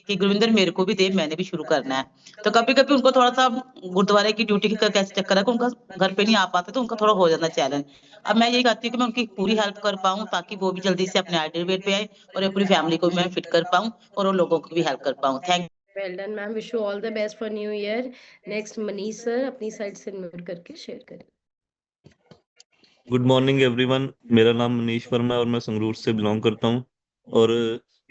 कि गुरविंदर मेरे को भी दे, मैंने भी शुरू करना है। तो कभी कभी उनको थोड़ा सा गुरुद्वारे की ड्यूटी का कैसे चक्कर है कि उनका घर पे नहीं आ पाते, तो उनका थोड़ा हो जाता चैलेंज। अब मैं यही कहती हूँ कि मैं उनकी पूरी हेल्प कर पाऊँ ताकि वो भी जल्दी से अपने आइडल वेट पे आए और पूरी फैमिली को मैं फिट कर पाऊँ और उन लोगों को भी हेल्प कर पाऊँ। Thank well done ma'am, wish you all the best for new year. Next Manish sir अपनी साइड से अनम्यूट करके शेयर करें। गुड मॉर्निंग एवरीवन, मेरा नाम मनीष वर्मा है और मैं संगरूर से बिलोंग करता हूँ। और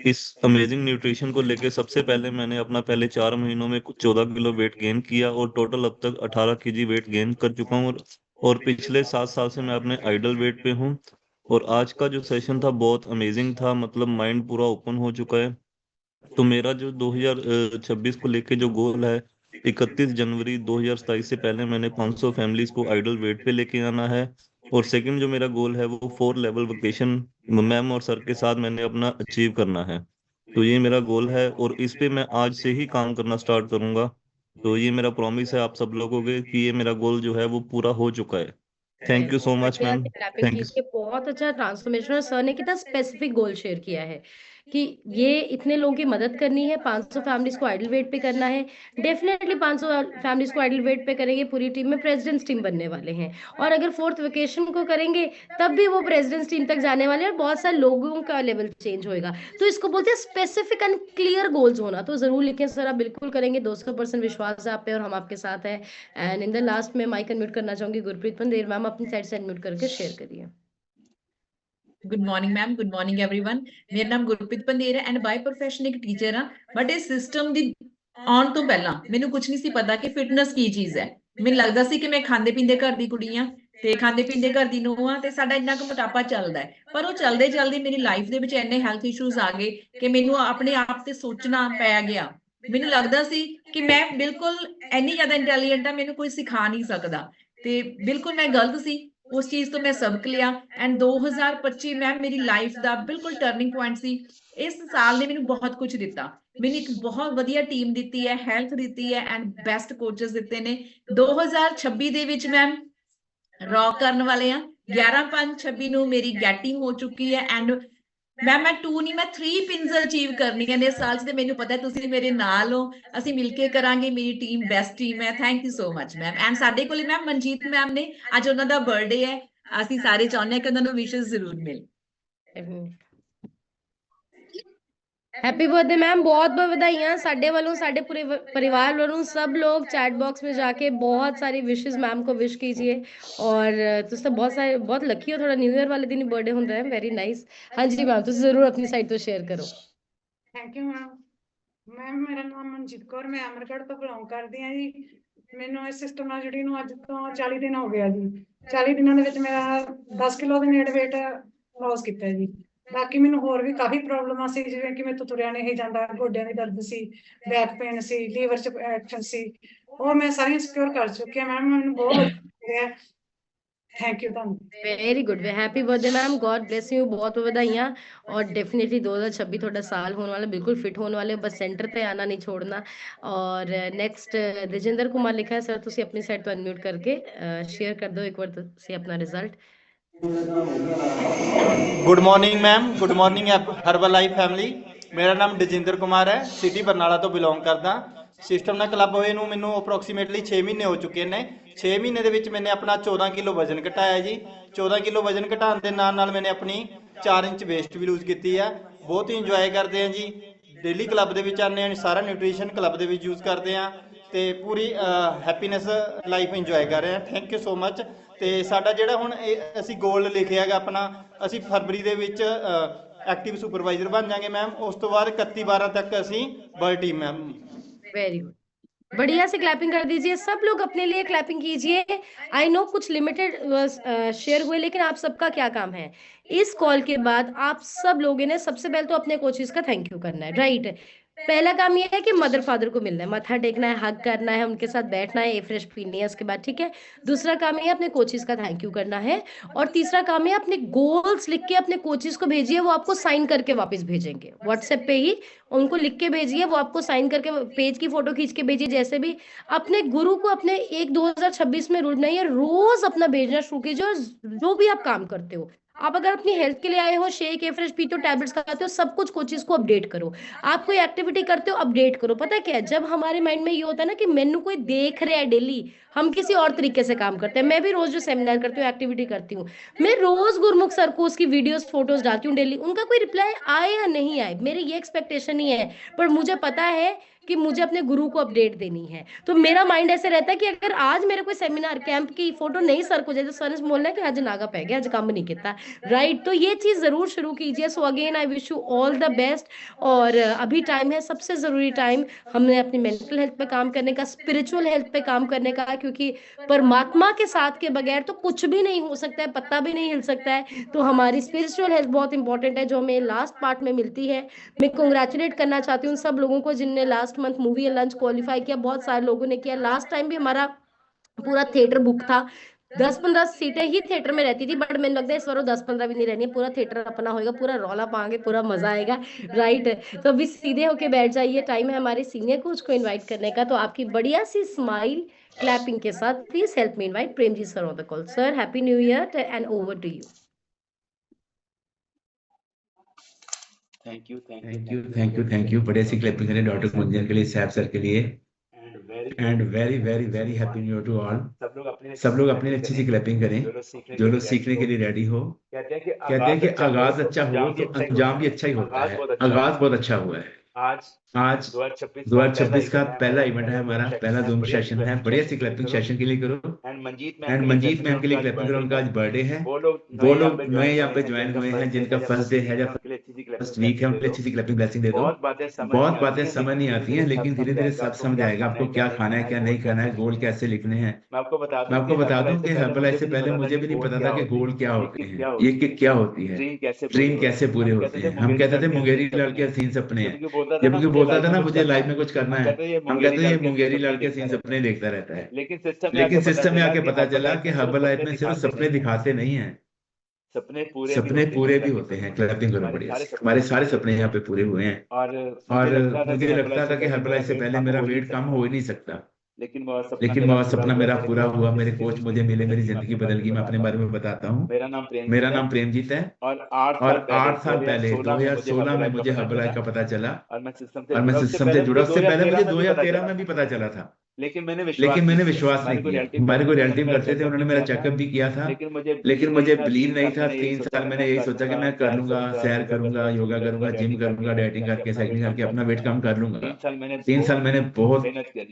इस अमेजिंग न्यूट्रिशन को लेके सबसे पहले मैंने अपना पहले 4 महीनों में 14 किलो वेट गेन किया और टोटल अब तक 18 kg वेट गेन कर चुका हूँ। और पिछले 7 साल से मैं अपने आइडल वेट पे हूँ। और आज का जो सेशन था बहुत अमेजिंग था, मतलब माइंड पूरा ओपन हो चुका है। तो मेरा जो 2026 को लेके जो गोल है, 31 जनवरी 2027 से पहले मैंने 500 फैमिलीज को आइडल वेट पे लेके आना है। और सेकंड जो मेरा गोल है वो 4 लेवल वेकेशन मैम और सर के साथ मैंने अपना अचीव करना है। तो ये मेरा गोल है और इस पे मैं आज से ही काम करना स्टार्ट करूंगा। तो ये मेरा प्रॉमिस है आप सब लोगों के कि ये मेरा गोल जो है वो पूरा हो चुका है। Thank you so much ma'am. Thank you. बहुत अच्छा ट्रांसफॉर्मेशन, और सर ने कितना स्पेसिफिक गोल शेयर किया है कि ये इतने लोगों की मदद करनी है, 500 फैमिलीज को आइडल वेट पे करना है। डेफिनेटली 500 फैमिलीज को आइडल वेट पे करेंगे, पूरी टीम में प्रेसिडेंट्स टीम बनने वाले हैं। और अगर 4th वेकेशन को करेंगे तब भी वो प्रेसिडेंट्स टीम तक जाने वाले हैं और बहुत सारे लोगों का लेवल चेंज होएगा। तो इसको बोलते हैं स्पेसिफिक एंड क्लियर गोल्स होना। तो जरूर लिखें सर, आप बिल्कुल करेंगे, 200% विश्वास है आप पे और हम आपके साथ हैं। एंड इन द लास्ट में माइक अनम्यूट करना चाहूंगी गुरप्रीत पंदेर मैम, अपनी साइड से अनम्यूट करके शेयर करिए। Good morning ma'am, good morning everyone. मेरा नाम गुरप्रीत पंदेर है एंड बाय प्रोफेशन एक टीचर हाँ। बट इस सिस्टम दी आउण तो पहला मैनू कुछ नहीं सी पता कि फिटनेस की चीज है। मैनू लगदा सी कि मैं खांदे पींदे घर दी कुड़ी हाँ ते खांदे पींदे घर दी नूंह हाँ ते साडा इन्ना क मोटापा चलदा है। पर वो चलदे चलदे मेरी लाइफ दे विच इन्ने हेल्थ इशूज आ गए कि मैनू अपने आप ते सोचना पै गया। मैनू लगदा सी कि मैं बिल्कुल इन्नी ज्यादा इंटैलीजेंट हाँ, मैनू कोई सिखा नहीं सकदा ते बिल्कुल मैं गलत सी। उस चीज तो मैं सबक लिया एंड 2025 मैम मेरी लाइफ का बिल्कुल टर्निंग पॉइंट सी। इस साल ने मैंने बहुत कुछ दिता, मैंने एक बहुत वधिया टीम दी है, हेल्थ दी है एंड बेस्ट कोचेस दिते ने। 2026 दे विच मैम रॉक करने वाले हैं। 11/5/26 नूं मेरी गैटिंग हो चुकी है एंड मैम मैं 2 नहीं मैं 3 पिन्स अचीव करनी है इस साल से। मैंने पता है तुसी मेरे नाल हो, असीं मिलके करांगे, मेरी टीम बेस्ट टीम है। Thank you so much ma'am. And साडे कोल मैम मनजीत मैम ने अज उन्हां दा बर्थडे है, असीं सारे चाहुंदे कि उन्हां नूं विशेस जरूर मिल। हैप्पी बर्थडे मैम, बहुत बहुत बधाइयां साडे वालों, साडे पूरे परिवार वालों। सब लोग चैट बॉक्स में जाके बहुत सारी विशेस मैम को विश कीजिए। और तुम सब बहुत सारे बहुत लकी हो, थोड़ा न्यू ईयर वाले दिन बर्थडे होता है। Very nice. हाँ जी मैम, तुम जरूर अपनी साइड तो शेयर करो। Thank you ma'am. मैम मेरा नाम मनजीत कौर, मैं अमरगढ़ तो बिलोंग करदी हाँ जी। ਮੈਨੂੰ ਇਸ ਸਿਸਟਮ ਨਾਲ ਜੁੜੀ ਨੂੰ ਅੱਜ ਤੋਂ 40 ਦਿਨ ਹੋ ਗਿਆ ਜੀ। 40 ਦਿਨਾਂ ਦੇ ਵਿੱਚ ਮੇਰਾ 10 ਕਿਲੋ ਦੇ ਨੇੜੇ weight loss ਕੀਤਾ ਜੀ। ਬਾਕੀ ਮੈਨੂੰ ਹੋਰ ਵੀ ਕਾਫੀ ਪ੍ਰੋਬਲਮਾਂ ਸੀ, ਜਿਵੇਂ ਕਿ ਮੇਰੇ ਤੋਂ ਤੁਰਿਆ ਨਹੀਂ ਜਾਂਦਾ, ਗੋਡਿਆਂ ਦੀ ਦਰਦ ਸੀ, ਬੈਕ ਪੇਨ ਸੀ, ਲੀਵਰ 'ਚ ਐਕਸ਼ਨ ਸੀ, ਉਹ ਮੈਂ ਸਾਰੀਆਂ ਸਿਕਿਉਰ ਕਰ ਚੁੱਕੀ ਹਾਂ ਮੈਮ। ਮੈਨੂੰ ਬਹੁਤ ਵਧੀਆ ਲੱਗਿਆ। Thank you. Very good, happy birthday ma'am, God bless you, बहुत बहुत बधाइयाँ। और डेफिनेटली 2026 थोड़ा साल होने वाला, बिल्कुल फिट होने वाले, बस सेंटर पे आना नहीं छोड़ना। और नेक्स्ट दिजेंद्र कुमार लिखा है सर, तुसी अपनी साइड तो अनम्यूट करके शेयर कर दो एक बार तुसी अपना result. Good morning ma'am, good morning herbal life family. मेरा नाम दिजेंद्र कुमार है, सिटी बरनाला तो बिलोंग करदा। सिस्टम ਨਾਲ क्लब ਹੋਏ ਨੂੰ ਮੈਨੂੰ ਅਪਰੋਕਸੀਮੇਟਲੀ 6 ਮਹੀਨੇ ਹੋ ਚੁੱਕੇ ਨੇ। 6 ਮਹੀਨੇ ਦੇ ਵਿੱਚ ਮੈਨੇ ਆਪਣਾ 14 ਕਿਲੋ ਵਜ਼ਨ ਘਟਾਇਆ ਜੀ। 14 ਕਿਲੋ ਵਜ਼ਨ ਘਟਾਉਣ ਦੇ ਨਾਲ ਮੈਨੇ ਆਪਣੀ 4 ਇੰਚ ਵੇਸਟ ਵੀ ਲੂਜ਼ ਕੀਤੀ ਆ। ਬਹੁਤ ਹੀ ਇੰਜੋਏ ਕਰਦੇ ਆ ਜੀ। ਡੇਲੀ ਕਲੱਬ ਦੇ ਵਿੱਚ ਆਉਂਦੇ ਆ, ਸਾਰਾ ਨਿਊਟ੍ਰੀਸ਼ਨ ਕਲੱਬ ਦੇ ਵਿੱਚ ਯੂਜ਼ ਕਰਦੇ ਆ ਤੇ ਪੂਰੀ ਹੈਪੀਨੈਸ ਲਾਈਫ ਇੰਜੋਏ ਕਰ ਰਹੇ ਆ। Thank you so much. ਤੇ ਸਾਡਾ ਜਿਹੜਾ ਹੁਣ ਅਸੀਂ ਗੋਲ ਲਿਖਿਆ ਹੈਗਾ ਆਪਣਾ, ਅਸੀਂ ਫਰਵਰੀ ਦੇ ਵਿੱਚ ਐਕਟਿਵ ਸੁਪਰਵਾਈਜ਼ਰ ਬਣ ਜਾਾਂਗੇ ਮੈਮ। ਉਸ ਤੋਂ ਬਾਅਦ 31/12 ਤੱਕ ਅਸੀਂ world team ma'am. Very good, बढ़िया से क्लैपिंग कर दीजिए। सब लोग अपने लिए क्लैपिंग कीजिए। आई नो कुछ लिमिटेड शेयर हुए, लेकिन आप सबका क्या काम है, इस कॉल के बाद आप सब लोगों ने सबसे पहले तो अपने कोचेस का थैंक यू करना है। राइट, पहला काम यह है कि मदर फादर को मिलना है, मत्था टेकना है, हग करना है, उनके साथ बैठना है, ए फ्रेश पीनी है उसके बाद, ठीक है। दूसरा काम है अपने कोचेस का थैंक यू करना है। और तीसरा काम है अपने गोल्स लिख के अपने कोचेस को भेजिए, वो आपको साइन करके वापस भेजेंगे व्हाट्सएप पे ही। उनको लिख के भेजिए, वो आपको साइन करके पेज की फोटो खींच के भेजिए। जैसे भी अपने गुरु को अपने 2026 में रूल नहीं है, रोज अपना भेजना शुरू कीजिए। जो भी आप काम करते हो, आप अगर अपनी हेल्थ के लिए आए हो, शेक ए फ्रेश पीते हो, टैबलेट्स खाते हो, सब कुछ कोचेस को अपडेट करो। आप कोई एक्टिविटी करते हो, अपडेट करो। पता है क्या है, जब हमारे माइंड में ये होता है ना कि मैनू कोई देख रहा है डेली, हम किसी और तरीके से काम करते हैं। मैं भी रोज जो सेमिनार करती हूँ, एक्टिविटी करती हूँ, मैं रोज गुरमुख सर को उसकी वीडियोस फोटोज डालती हूँ डेली। उनका कोई रिप्लाई आए या नहीं आए, मेरी ये एक्सपेक्टेशन नहीं है, पर मुझे पता है कि मुझे अपने गुरु को अपडेट देनी है। तो मेरा माइंड ऐसे रहता है कि अगर आज मेरे कोई सेमिनार कैंप की फोटो नहीं सर को जाए, तो सर ने बोलना है कि आज नागा पै गया, आज काम नहीं किया। राइट, तो ये चीज जरूर शुरू कीजिए। So again I wish you all the best. और अभी टाइम है, सबसे जरूरी टाइम हमने अपनी मेंटल हेल्थ पे काम करने का, स्पिरिचुअल हेल्थ पे काम करने का, क्योंकि परमात्मा के साथ के बगैर तो कुछ भी नहीं हो सकता है, पत्ता भी नहीं हिल सकता है। तो हमारी स्पिरिचुअल हेल्थ बहुत इंपॉर्टेंट है, जो हमें लास्ट पार्ट में मिलती है। मैं कंग्रेचुलेट करना चाहती हूँ सब लोगों को जिनने last month movie and lunch qualify किया। बहुत सारे लोगों ने किया। लास्ट टाइम भी हमारा पूरा थिएटर बुक था, 10-15 सीटें ही थिएटर में रहती थी, बट मैंने लगता है इस बार 10-15 भी नहीं रहनी है, पूरा थिएटर अपना होगा, पूरा रौला पाएंगे, पूरा मजा आएगा। राइट, तो अभी सीधे होके बैठ जाइए। टाइम है हमारे सीनियर कोच को इनवाइट करने का। तो आपकी बढ़िया सी स्माइल क्लैपिंग के साथ please help me invite Prem ji sir on the call. Sir, happy new year and over to you. Thank you. बढ़िया सी क्लैपिंग करें डॉक्टर कुंजन के लिए, सैफ सर के लिए। And very very very happy new year to all. सब लोग अपनी अच्छी सी क्लैपिंग करें, जो लोग सीखने के लिए रेडी हो। कहते हैं कि आगाज अच्छा हो तो अंजाम भी अच्छा ही होता है। आगाज बहुत अच्छा हुआ है। आज 2026 का पहला इवेंट है हमारा, पहला जूम सेशन है। बढ़िया सी क्लैपिंग सेशन के लिए करो। एंड मंजीत मैम के लिए क्लैपिंग करो, उनका आज बर्थडे है। वो लोग नए यहाँ पे ज्वाइन हुए हैं, जिनका फर्स्ट डे है या फर्स्ट वीक है, उनके लिए अच्छी सी क्लैपिंग ब्लेसिंग दे दो। बहुत बातें समझ नहीं आती हैं, लेकिन धीरे धीरे सब समझ आएगा आपको क्या खाना है, क्या नहीं खाना है, गोल कैसे लिखने हैं। मैं आपको बता दूं कि हर्बल लाइफ से पहले मुझे भी नहीं पता था कि गोल क्या होते हैं, ये क्या होती है, ड्रीम कैसे पूरे होते हैं। हम कहते थे मुंगेरी लाल के हसीन सपने हैं। जब कोई बोलता था ना मुझे लाइफ में कुछ करना है, हम कहते हैं ये मुंगेरी लाल के हसीन सपने देखता रहता है। लेकिन सिस्टम में आके पता चला कि हर्बल लाइफ में सिर्फ सपने दिखाते नहीं है, सपने पूरे भी होते हैं। क्लैपिंग करो बढ़िया। हमारे सारे सपने यहाँ पे पूरे हुए हैं। और मुझे लगता था कि हर्बल लाइफ से पहले मेरा वेट कम हो ही नहीं सकता, लेकिन वो सपना मेरा पूरा हुआ। मेरे कोच मुझे मिले, मेरी जिंदगी बदल गई। मैं अपने बारे में बताता हूँ। मेरा नाम प्रेमजीत है। और 8 साल पहले 2016 में मुझे हर्बल लाइफ का पता चला और मैं सिस्टम से जुड़ा। उससे पहले मुझे 2013 में भी पता चला था, लेकिन मैंने लेकिन मैंने किया। विश्वास नहीं किया। हमारे को रियलिटी में करते थे, उन्होंने मेरा चेकअप भी किया था, लेकिन मुझे बिलीव नहीं था। 3 साल मैंने यही सोचा कि मैं कर लूंगा, सैर करूंगा, योगा करूंगा, जिम करूंगा, डाइटिंग करके, साइकिलिंग करके अपना वेट कम कर लूंगा। 3 साल मैंने बहुत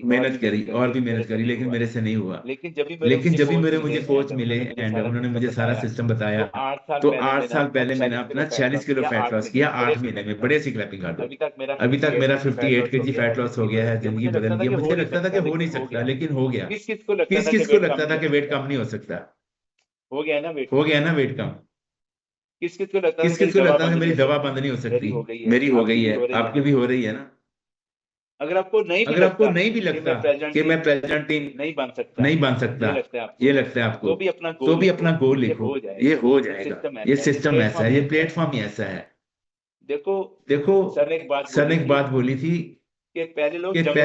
मेहनत करी और भी मेहनत करी, लेकिन मेरे से नहीं हुआ। लेकिन जब भी मेरे मुझे कोच मिले एंड उन्होंने मुझे सारा सिस्टम बताया, तो 8 साल पहले मैंने अपना 46 किलो फैट लॉस किया 8 महीने में। बड़े सी क्लैपिंग कर दो। अभी तक मेरा 58 केजी फैट लॉस हो गया है। जिंदगी बदल गई। मुझे लगता था कि हो नहीं सकता, लेकिन हो गया। किस किस को लगता था कि वेट कम नहीं हो सकता? हो गया ना वेट, हो गया ना वेट कम। किस किस को लगता था कि मेरी दवा बंद नहीं हो सकती? मेरी हो गई है, आपकी भी हो रही है ना। अगर आपको नहीं भी लगता कि मैं प्रेजेंट टीम नहीं बन सकता, ये लगता है आपको, तो भी अपना गोल लिखो, ये हो जाएगा। ये सिस्टम ऐसा है, ये प्लेटफॉर्म ही ऐसा है। देखो सर ने एक बात बोली थी कि पहले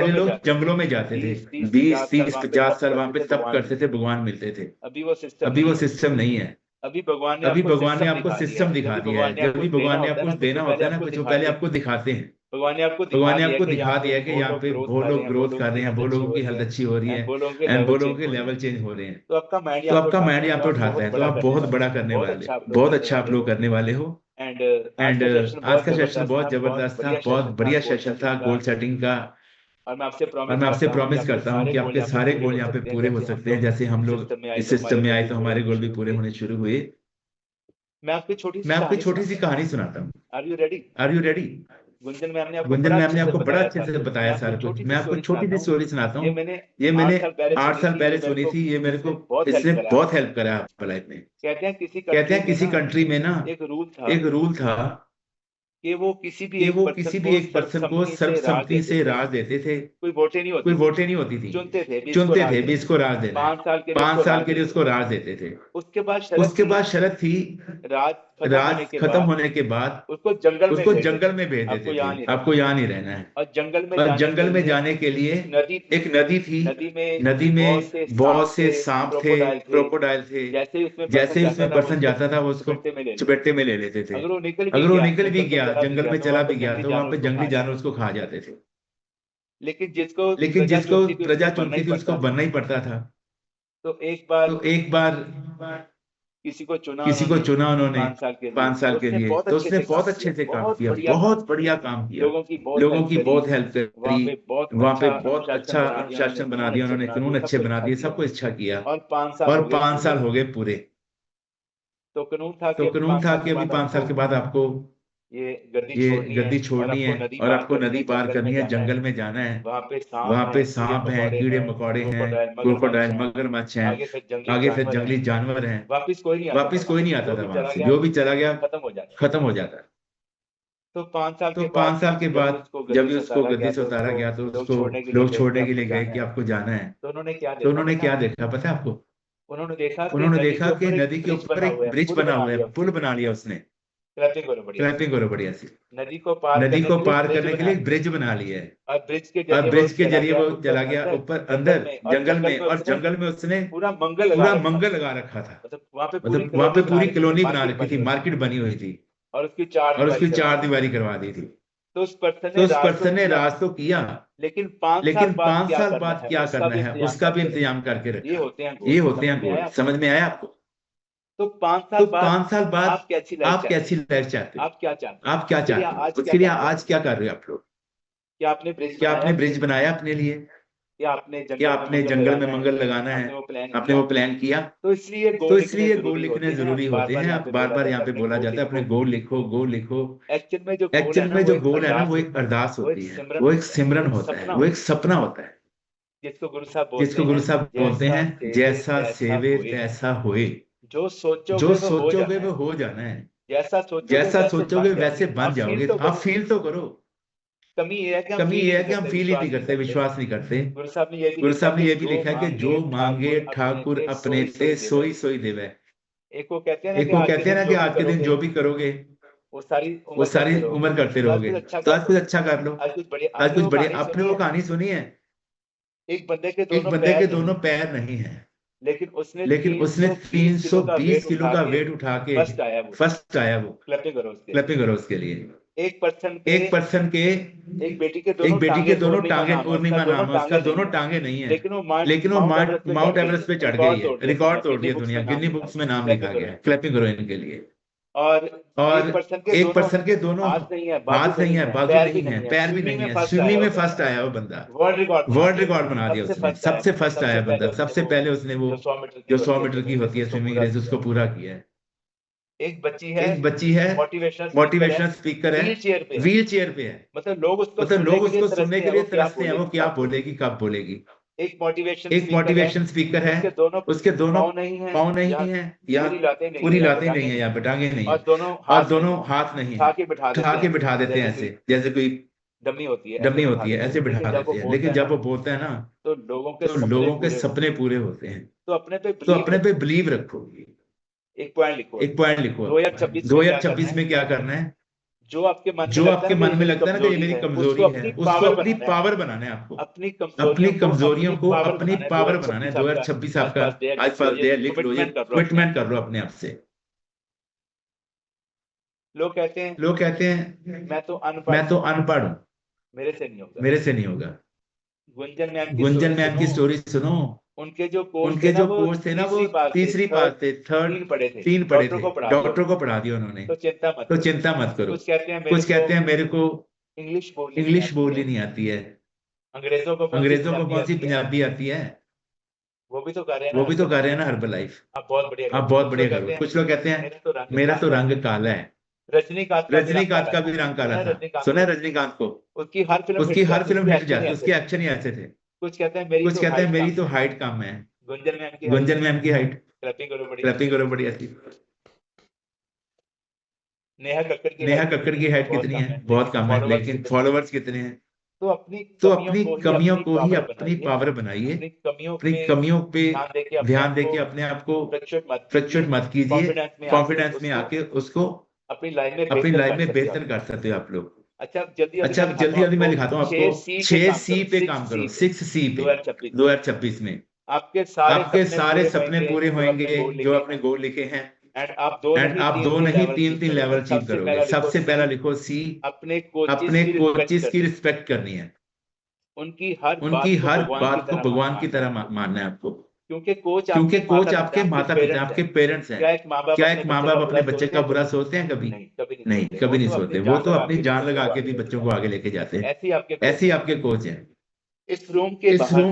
लोग जंगलों में जाते थे, 20, 30, 50 साल वहां पे तप करते थे, भगवान मिलते थे। अभी वो सिस्टम नहीं है। अभी भगवान ने आपको सिस्टम दिखा दिया है। जब भी भगवान ने आपको कुछ देना होता है ना, कुछ वो पहले आपको दिखाते हैं। भगवान ने आपको दिखा दिया है कि यहाँ पे वो लोग ग्रोथ कर रहे हैं, वो लोगों की हेल्थ अच्छी हो रही है एंड वो लोगों के लेवल चेंज हो रहे हैं। तो आपका माइंड यहाँ पे उठाता है, तो आप बहुत बड़ा करने वाले, बहुत अच्छा आप लोग करने वाले हो। एंड आज का सेशन बहुत जबरदस्त था, बहुत बढ़िया सेशन था गोल सेटिंग का। और मैं आपसे प्रॉमिस करता हूँ कि आपके सारे गोल यहाँ पे पूरे हो सकते हैं। जैसे हम लोग इस सिस्टम में आए तो हमारे गोल भी पूरे होने शुरू हुए। मैं आपकी छोटी सी कहानी सुनाता हूँ। Are you ready? Gunjan ma'am ने आपको बड़ा अच्छे से बताया सारा कुछ। मैं आपको छोटी सी स्टोरी सुनाता हूँ। ये मैंने 8 साल पहले सुनी थी। ये मेरे को इसने बहुत हेल्प करा आपकी लाइफ में। कहते हैं किसी कंट्री में ना एक रूल था कि वो किसी भी एक पर्सन को सर्वसम्मति से राज देते थे। कोई वोटें नहीं होती थी। चुनते थे भी इसको राज देना। 5 साल के लिए उसको राज देते थे। उसके बाद शरत थी राज खत्म होने के बाद उसको जंगल में भेज देते थे। आपको यहाँ नहीं रहना है। और जंगल में जाने के लिए एक नदी थी। नदी में बहुत से सांप थे, क्रोकोडाइल थे। जैसे ही उसमें पर्सन जाता था वो उसको चपेटे में ले लेते थे। अगर वो निकल भी गया, जंगल में चला भी गया, तो वहां पे जंगली जानवर उसको खा जाते थे। लेकिन जिसको प्रजा चुनती थी उसको बनना ही पड़ता था। तो एक बार किसी को चुना उन्होंने 5 साल के लिए। तो उसने बहुत अच्छे से काम किया, बहुत बढ़िया काम किया। लोगों की बहुत हेल्प करी। वहाँ पे बहुत अच्छा शासन बना दिया उन्होंने, कानून अच्छे बना दिए, सब कुछ अच्छा किया। और 5 साल हो गए पूरे। तो कानून था कि अभी 5 साल के बाद आपको ये गद्दी छोड़नी है और आपको नदी पार करनी है, जंगल में जाना है। वहाँ पे सांप हैं, कीड़े मकोड़े हैं, क्रोकोडाइल, मगरमच्छ हैं, आगे फिर जंगली जानवर हैं। वापिस कोई नहीं आता था वहां से। जो भी चला गया खत्म हो जाता। तो 5 साल के बाद जब भी उसको गद्दी से उतारा गया तो उसको लोग छोड़ने के लिए गए कि आपको जाना है। तो उन्होंने क्या देखा पता है आपको? उन्होंने देखा कि नदी के ऊपर एक ब्रिज बना हुआ है, पुल बना लिया उसने। क्लैपिंग करो बढ़िया सी। नदी को पार करने के लिए एक ब्रिज बना लिया है। और ब्रिज के जरिए वो चला गया ऊपर अंदर जंगल में, और जंगल में उसने पूरा मंगल लगा रखा था। मतलब वहाँ पे पूरी कॉलोनी बना रखी थी, मार्केट बनी हुई थी, और उसकी 4 दीवारी करवा दी थी। तो उस पर्सन ने राज तो किया, लेकिन 5 साल बाद क्या करना है उसका भी इंतजाम करके रखा। ये होते हैं गोल। समझ में आया आपको? तो 5 साल बाद आप कैसी लाइफ चाहते हो? आप क्या चाहते हो? उसके लिए आज क्या कर रहे हो आप लोग? क्या आपने ब्रिज बनाया अपने लिए? क्या आपने जंगल में मंगल लगाना है? आपने वो प्लान किया? तो इसलिए गोल लिखने जरूरी होते हैं। आप बार यहाँ पे बोला जाता है अपने गोल लिखो। एक्चुअल में जो गोल है ना, वो एक अरदास होती है, वो एक सिमरन होता है, वो एक सपना होता है, जिसको गुरु साहब बोलते हैं जैसा सेवे तैसा होए। जो सोचोगे वो हो जाना है। जैसा सोचोगे वैसे बन जाओगे। आप फील तो करो। कमी ये है कि हम फील ही नहीं करते, विश्वास नहीं करते। गुरु साहब ने ये भी लिखा है कि जो मांगे ठाकुर अपने से सोई देवे। एक वो कहते हैं ना कि आज के दिन जो भी करोगे वो सारी उम्र करते रहोगे। तो आज कुछ अच्छा कर लो, आज कुछ बढ़िया। आपने वो कहानी सुनी है? एक बंदे के दोनों पैर नहीं है, लेकिन उसने 320 किलो का वेट उठा के फर्स्ट आया वो। क्लैपिंग करो उसके लिए। एक पर्सन के एक बेटी के दोनों टांगे पूर्णिमा नाम है उसका, दोनों टांगे नहीं है, लेकिन वो माउंट एवरेस्ट पे चढ़ गई है, रिकॉर्ड तोड़ दिया दुनिया, गिनी बुक्स में नाम लिखा गया है। क्लैपिंग करो इनके लिए। और एक पर्सन के दोनों हाथ नहीं है, बाजू नहीं है, पैर भी नहीं है, स्विमिंग में फर्स्ट आया वो बंदा, वर्ल्ड रिकॉर्ड बना दिया उसने, सबसे फर्स्ट आया बंदा, सबसे पहले उसने वो जो 100 मीटर की होती है स्विमिंग रेस उसको पूरा किया है। एक बच्ची है मोटिवेशनल स्पीकर है, व्हील चेयर पे है, मतलब लोग उसको सुनने के लिए तरसते हैं, वो क्या बोलेगी कब बोलेगी। एक मोटिवेशन स्पीकर है, उसके दोनों पाँव नहीं है या पूरी लातें नहीं है या टांगे नहीं है, और दोनों हाथ नहीं है, उठा के बिठा देते हैं ऐसे जैसे कोई डमी होती है ऐसे बिठा देते हैं। लेकिन जब वो बोलता है ना तो लोगों के सपने पूरे होते हैं। तो अपने पे बिलीव रखो। एक पॉइंट लिखो 2026 में क्या करना है, जो आपके मन में लगता है ना कि ये मेरी कमजोरी है, उसको अपनी पावर बनाना है। आपको अपनी कमजोरियों को अपनी पावर बनाना है। 2026 आपका आज फर्स्ट डे है, लिख लो, ये कमिटमेंट कर लो अपने आप से। लोग कहते हैं मैं तो अनपढ़ हूँ, मेरे से नहीं होगा। गुंजन मैम की स्टोरी सुनो। उनके जो कोर्स थे ना वो तीसरी पास थे, तीन पढ़े थे, डॉक्टर को पढ़ा दिया उन्होंने। तो चिंता मत करो। कुछ कहते हैं मेरे को इंग्लिश बोलनी नहीं आती है, अंग्रेजों को कौन सी पंजाबी आती है, वो भी तो कर रहे हैं ना हर्बल लाइफ। आप बहुत बढ़िया करो। कुछ लोग कहते हैं मेरा तो रंग काला है, रजनीकांत का भी रंग काला था। सुना है रजनीकांत को, उसकी हर फिल्म हिट जाती है, उसके एक्शन ही ऐसे थे। कुछ कहते हैं मेरी तो हाइट कम है, गुंजन मैम की हाइट। क्लैपिंग करो बढ़िया थी। नेहा कक्कड़ की हाइट कितनी है? बहुत कम है, लेकिन फॉलोअर्स कितने हैं? तो अपनी कमियों को ही अपनी पावर बनाइए, अपनी कमियों पे ध्यान देके अपने आप को फ्रस्ट्रेट मत कीजिए। कॉन्फिडेंस में आके उसको अपनी लाइफ में बेहतर कर सकते हो आप लोग। अच्छा जल्दी मैं दिखाता हूँ आपको। 6C पे काम करो, 6C पे 2026 में आपके सारे सपने पूरे होंगे जो आपने गोल लिखे हैं। एंड आप दो नहीं तीन लेवल अचीव करोगे। सबसे पहला लिखो C, अपने कोचेस की रिस्पेक्ट करनी है, उनकी हर बात को भगवान की तरह मानना है आपको, क्योंकि कोच आपके माता पिता, आपके पेरेंट्स हैं। क्या एक माँ बाप अपने बच्चे का बुरा सोचते हैं? कभी नहीं सोचते। वो तो अपनी जान लगा के भी बच्चों को आगे लेके जाते हैं। ऐसे ही आपके कोच हैं। इस रूम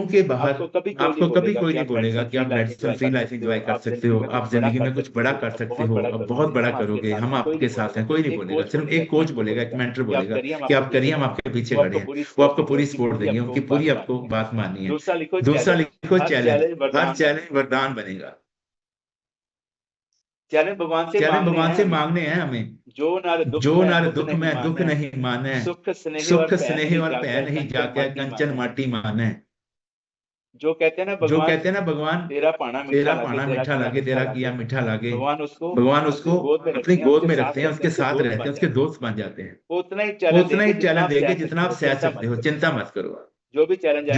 के बाहर आपको कभी कोई नहीं बोलेगा कि आप नेचुरल फ्री लाइफ एंजॉय कर सकते हो, आप जिंदगी में कुछ बड़ा कर सकते हो, आप बहुत बड़ा करोगे, हम आपके साथ हैं। कोई नहीं बोलेगा, सिर्फ एक कोच बोलेगा, एक मेंटर बोलेगा कि आप करिए, हम आपके पीछे खड़े हैं। वो आपको पूरी सपोर्ट देंगे, उनकी पूरी आपको बात माननी है। दूसरा लिखो चैलेंज। हर चैलेंज वरदान बनेगा। चैलेंज भगवान से मांगने हैं हमें। जो नार दुख में दुख नहीं माने, सुख स्नेह और भय नहीं जाके कंचन माटी माने। जो कहते हैं ना भगवान तेरा पाना मीठा लागे, तेरा किया मीठा लागे। भगवान उसको अपनी गोद में रखते हैं, उसके साथ रहते हैं, उसके दोस्त बन जाते हैं। उतना ही चैलेंज देके जितना आप सह सकते हो। चिंता मत करो। जो भी चैलेंज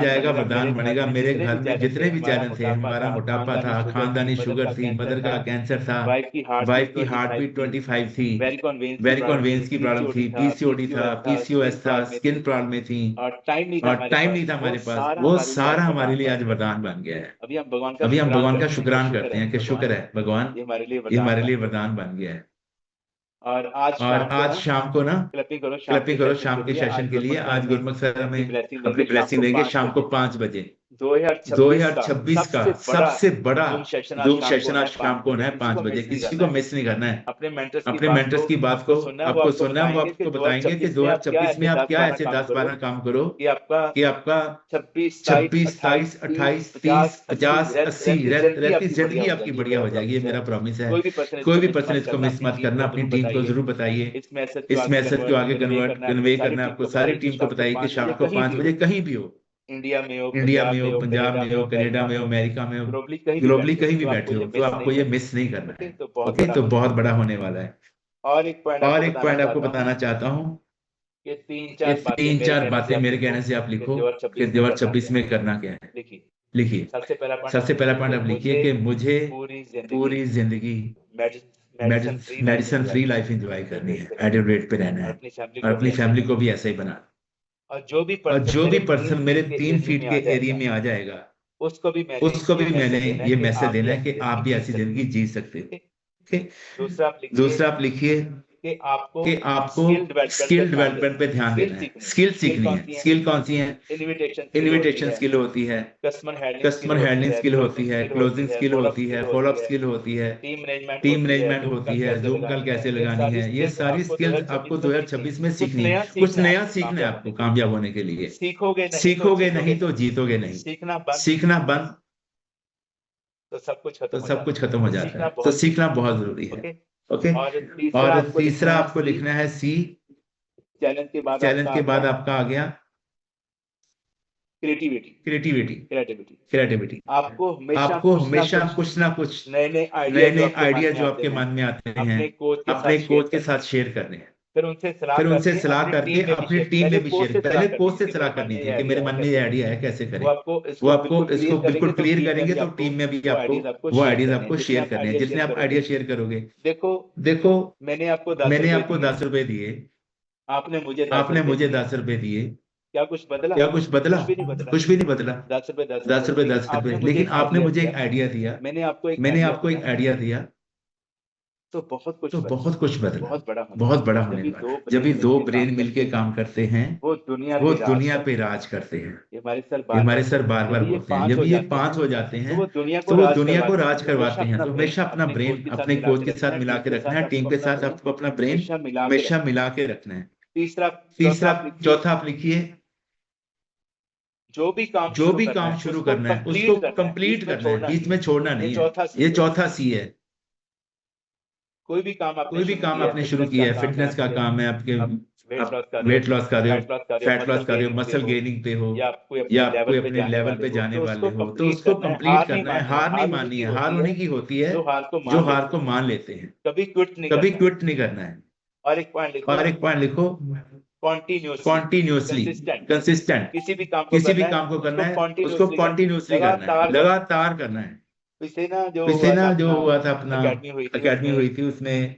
आएगा वरदान बनेगा। मेरे घर में जितने भी चैलेंज थे, हमारा मोटापा था, खानदानी शुगर थी, मदर का कैंसर था, वाइफ की हार्ट बीट 25 थी, वेरिकोन वेन्स की प्रॉब्लम थी, PCOD था, PCOS था, स्किन प्रॉब्लम थी, और टाइम नहीं था हमारे पास। वो सारा हमारे लिए आज वरदान बन गया है। अभी हम भगवान का शुक्रान करते हैं कि शुक्र है भगवान, ये हमारे लिए वरदान बन गया है। और आज शाम को ना क्लैपिंग करो शाम के सेशन के लिए। आज गुरमुख सर हमें अपनी ब्लेसिंग देंगे शाम को 5 बजे। 2026 का सबसे बड़ा जूम सेशन आज शाम को है 5 बजे। किसी को मिस नहीं करना है। अपने मेंटर्स की बात को आपको सुनना है। वो आपको बताएंगे कि 2026 में आप क्या ऐसे 10-12 काम करो कि आपका 26, 27, 28, 30, 50, 80 रहती जिंदगी आपकी बढ़िया हो जाएगी। ये मेरा प्रॉमिस है। कोई भी पर्सन इसको मिस मत करना। अपनी टीम को जरूर बताइए। इस मैसेज को आगे कन्वे करना है आपको। सारी टीम को बताइए कि शाम को 5 बजे कहीं भी हो, इंडिया में हो, पंजाब में हो, कनाडा में हो, अमेरिका में हो, ग्लोबली कहीं भी बैठे हो, तो आपको ये मिस नहीं करना है। ओके, तो बहुत बड़ा होने वाला है। और एक पॉइंट आपको बताना चाहता हूँ कि 3-4 बातें मेरे कहने से आप लिखो कि 2026 में करना क्या है। लिखिए। सबसे पहला पॉइंट आप लिखिए कि मुझे पूरी जिंदगी मेडिसिन फ्री लाइफ एंजॉय करनी है, एडिलेड पे रहना है और अपनी फैमिली को भी ऐसा ही बनाना। और जो भी पर्सन मेरे 3 फीट के एरिया में आ जाएगा उसको भी मैंने ये मैसेज देना है कि आप भी ऐसी जिंदगी जी सकते हो। ठीक। दूसरा आप लिखिए कि आपको स्किल डेवलपमेंट पे ध्यान देना है। स्किल सीखनी है। स्किल कौन सी है? इन्विटेशन स्किल होती है, कस्टमर हैंडलिंग स्किल होती है, क्लोजिंग स्किल होती है, फॉलोअप स्किल होती है, टीम मैनेजमेंट होती है, जूम कॉल कैसे लगानी है। ये सारी स्किल्स आपको 2026 में सीखनी है। कुछ नया सीखना है आपको कामयाब होने के लिए। सीखोगे नहीं तो जीतोगे नहीं। सीखना बंद तो सब कुछ खत्म हो जाता है। तो सीखना बहुत जरूरी है। ओके। और तीसरा आपको लिखना है सी। चैलेंज के बाद आपका आ गया क्रिएटिविटी। आपको हमेशा कुछ ना कुछ नए आइडिया जो आपके मन में आते हैं अपने कोच के साथ शेयर करने हैं। फिर उनसे सलाह करके अपनी टीम में भी शेयर। पहले कोच से सलाह करनी है कि मेरे मन में ये आइडिया है, कैसे करें। वो आपको इसको बिल्कुल क्लियर करेंगे तो टीम में भी आपको वो आइडियाज आपको शेयर करने हैं। जितने आप आइडिया शेयर करोगे। देखो मैंने आपको 10 रुपए दिए, आपने मुझे 10 रुपए दिए। क्या कुछ बदला? कुछ भी नहीं बदला। 10 रुपए। लेकिन आपने मुझे एक आइडिया दिया, मैंने आपको एक आइडिया दिया तो बहुत कुछ बदला। बहुत बड़ा होने वाला। जब ये 2 ब्रेन मिलके काम करते हैं वो दुनिया पे राज करते हैं। ये हमारे हमारे सर बार बोलते हैं जब ये 5 हो जाते हैं तो वो दुनिया को राज करवाते हैं। तो हमेशा अपना ब्रेन अपने कोच के साथ मिला के रखना है। टीम के साथ आपको अपना ब्रेन हमेशा मिला के रखना है। तीसरा चौथा आप लिखिए जो भी काम शुरू करना है उसको कंप्लीट करना है, बीच में छोड़ना नहीं है। ये चौथा सी है। कोई भी काम आपने शुरू किया है, फिटनेस का काम है, आपके वेट लॉस कर रहे हो, फैट लॉस कर रहे हो, मसल गेनिंग पे हो, या आप कोई अपने लेवल पे जाने वाले हो, तो उसको कंप्लीट करना है। हार नहीं माननी है। हार होने की होती है जो हार को मान लेते हैं। कभी क्विट नहीं करना है। और एक पॉइंट लिखो कॉन्टिन्यूसली कंसिस्टेंट। किसी भी काम को करना है उसको कॉन्टिन्यूसली करना है, लगातार करना है। पिछले ना जो हुआ था अपना अकेडमी हुई थी उसमें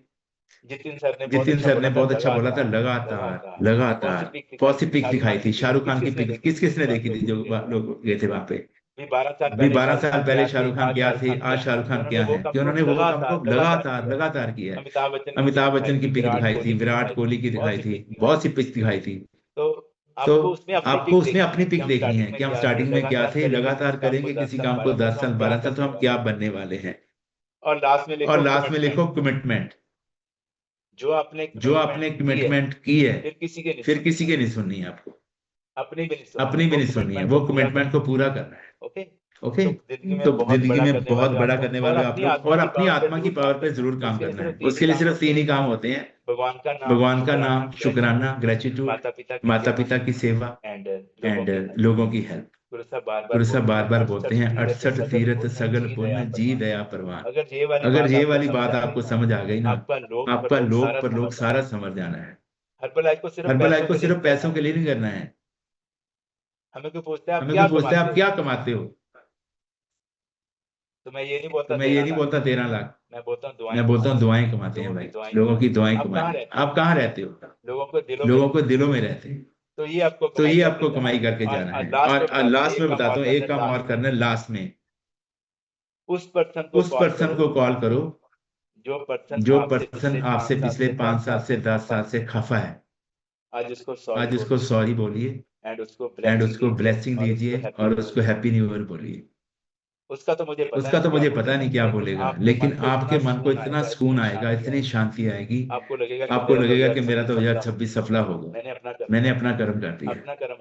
जितिन सर ने बहुत अच्छा बोला था, लगातार पॉजिटिव पिक दिखाई थी। शाहरुख खान की पिक किसने देखी थी जो लोग गए थे वहां पे? 12 साल पहले शाहरुख खान क्या थे, आज शाहरुख खान क्या है कि उन्होंने वो काम को लगातार किया है। अमिताभ बच्चन की पिक दिखाई थी, विराट कोहली की दिखाई थी, बहुत सी पिक दिखाई थी। तो आपको उसमें अपनी पिक देखनी है कि हम स्टार्टिंग में क्या थे। लगातार करेंगे किसी काम को 10 साल 12 साल तो हम क्या बनने वाले हैं। और लास्ट में लिखो कमिटमेंट। जो आपने कमिटमेंट की है फिर किसी के नहीं सुननी है आपको, अपनी भी नहीं सुननी है। वो कमिटमेंट को पूरा करना है। ओके। तो जिंदगी में बहुत बड़ा करने वाले आप लोग, और अपनी आत्मा की पावर पे जरूर काम करना है। उसके लिए सिर्फ 3 ही काम होते हैं, भगवान का नाम, शुक्राना, ग्रेटिट्यूड, माता पिता की सेवा एंड लोगों की हेल्प। गुरु साहब बार बोलते हैं 68 तीर्थ सगल पुण्य जी दया परवान। अगर ये वाली बात आपको समझ आ गई ना, आपका लोक पर लोग सारा समझ जाना है। हर्बलाइफ को सिर्फ पैसों के लिए नहीं करना है। हमें कोई पूछता है आप क्या कमाते हो, तो मैं ये नहीं बोलता 13 लाख, मैं बोलता हूँ दुआएं कमाते हैं भाई। लोगों की दुआएं कमाते। आप कहाँ रहते हो? लोगों को दिलों में रहते हैं। तो ये आपको कमाई करके जाना है। और लास्ट में बताता हूँ एक काम और करना है। लास्ट में उस पर्सन को कॉल करो जो पर्सन आपसे पिछले 5 साल से 10 साल से खफा है। आज उसको सॉरी बोलिए एंड उसको ब्लेसिंग दीजिए और उसको हैप्पी न्यू ईयर बोलिए। उसका तो मुझे पता नहीं क्या बोलेगा, लेकिन आपके मन को इतना सुकून आएगा, इतनी शांति आएगी, आपको लगेगा कि मेरा 2026 सफला होगा। मैंने अपना कर्म कर दिया।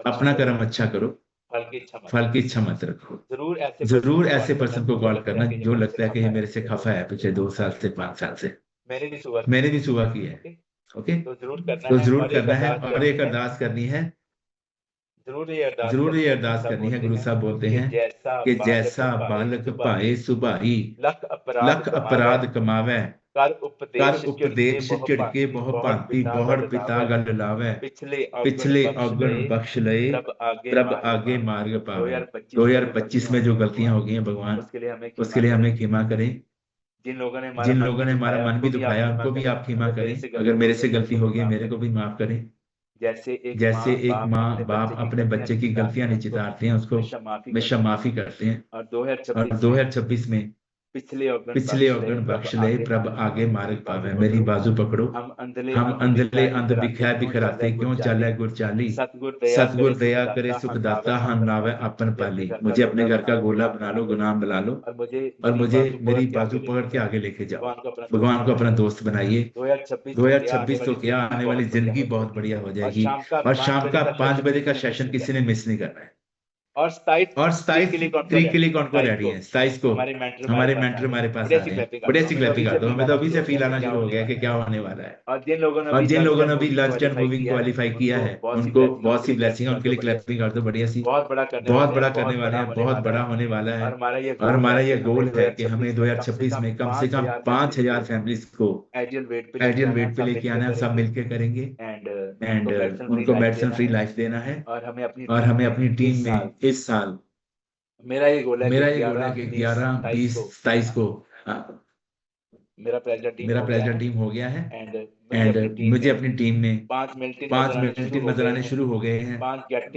अपना कर्म अच्छा करो, फल की इच्छा मत रखो। जरूर ऐसे पर्सन को कॉल करना जो लगता है कि ये मेरे से खफा है पिछले 2 साल से 5 साल से। मैंने भी सुबह की है। ओके। तो जरूर करना है। और एक अरदास करनी है, जरूर ये अरदास करनी है। गुरु साहब बोलते हैं कि जैसा बालक पाए सुबाई लख अपराध कमावे, कर उपदेश चिड़के बहु भांति बहुड़ पिता गल लावे, पिछले अवगुण बख्श लए प्रभ आगे मार्ग पावे। 2025 में जो गलतियां हो गई हैं भगवान उसके लिए हमें क्षमा करें। जिन लोगों ने हमारा मन भी दुखाया उनको भी आप क्षमा करें। अगर मेरे से गलती होगी मेरे को भी माफ करें। जैसे जैसे एक माँ बाप अपने बच्चे की गलतियां नहीं चितारते हैं उसको हमेशा माफी करते हैं। और और 2026 2026 में पिछले पिछले औगण बख्श ले प्रभ आगे मार्ग पावे, मेरी बाजू पकड़ो। हम अंधले अंध बिखरा बिखराते क्यों चाले गुर चाली, सतगुर दया करे सुख दाता हम नावे अपन पाली। मुझे अपने घर का गोला बना लो, गुलाम बना लो और मुझे मेरी बाजू पकड़ के आगे लेके जाओ। भगवान को अपना दोस्त बनाइए। 2026 तो क्या, आने वाली जिंदगी बहुत बढ़िया हो जाएगी। और शाम का 5 बजे का सेशन किसी ने मिस नहीं करना है। और 27 ट्रिक के लिए कौन कौन रेडी है? 27 को हमारे मेंटर हमारे पास आ रहे हैं। बढ़िया सी क्लैपिंग कर दो। हमें तो अभी से फील आना शुरू हो गया कि क्या होने वाला है। और जिन लोगों ने अभी लंच एंड मूविंग क्वालिफाई किया है उनको बहुत सी ब्लेसिंग है, उनके लिए क्लैपिंग कर दो बढ़िया सी। बहुत बड़ा करने वाले हैं, बहुत बड़ा होने वाला है। और हमारा ये गोल है कि हमें 2026 में कम से कम 5000 फैमिलीज को आइडियल वेट पे लेके आना है। सब मिलके करेंगे एंड उनको मेडिसिन फ्री लाइफ देना है। और हमें अपनी टीम में इस साल मेरा ये गोल है कि 11, 20, 27 को मेरा प्रेजेंट टीम हो गया है एंड मुझे अपनी टीम में 5 मिलियन नजर आने शुरू हो गए हैं।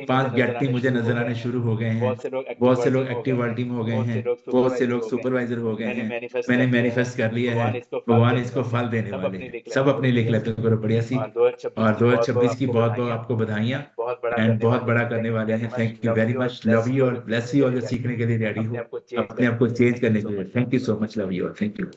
5 गेट टीम मुझे नजर आने शुरू हो गए हैं। बहुत से लोग एक्टिव वर्ल्ड टीम हो गए हैं, बहुत से लोग सुपरवाइजर हो गए हैं। मैंने मैनिफेस्ट कर लिया है, भगवान इसको फल देने वाले हैं। सब अपने लिख लेते करो बढ़िया सी। और 2026 की बहुत बहुत आपको बधाइयाँ एंड बहुत बड़ा करने वाले हैं। Thank you very much, love you और ब्लेस यू। और जो सीखने के लिए रेडी हो, अपने आप को चेंज करने के लिए, thank you so much, love you और थैंक यू।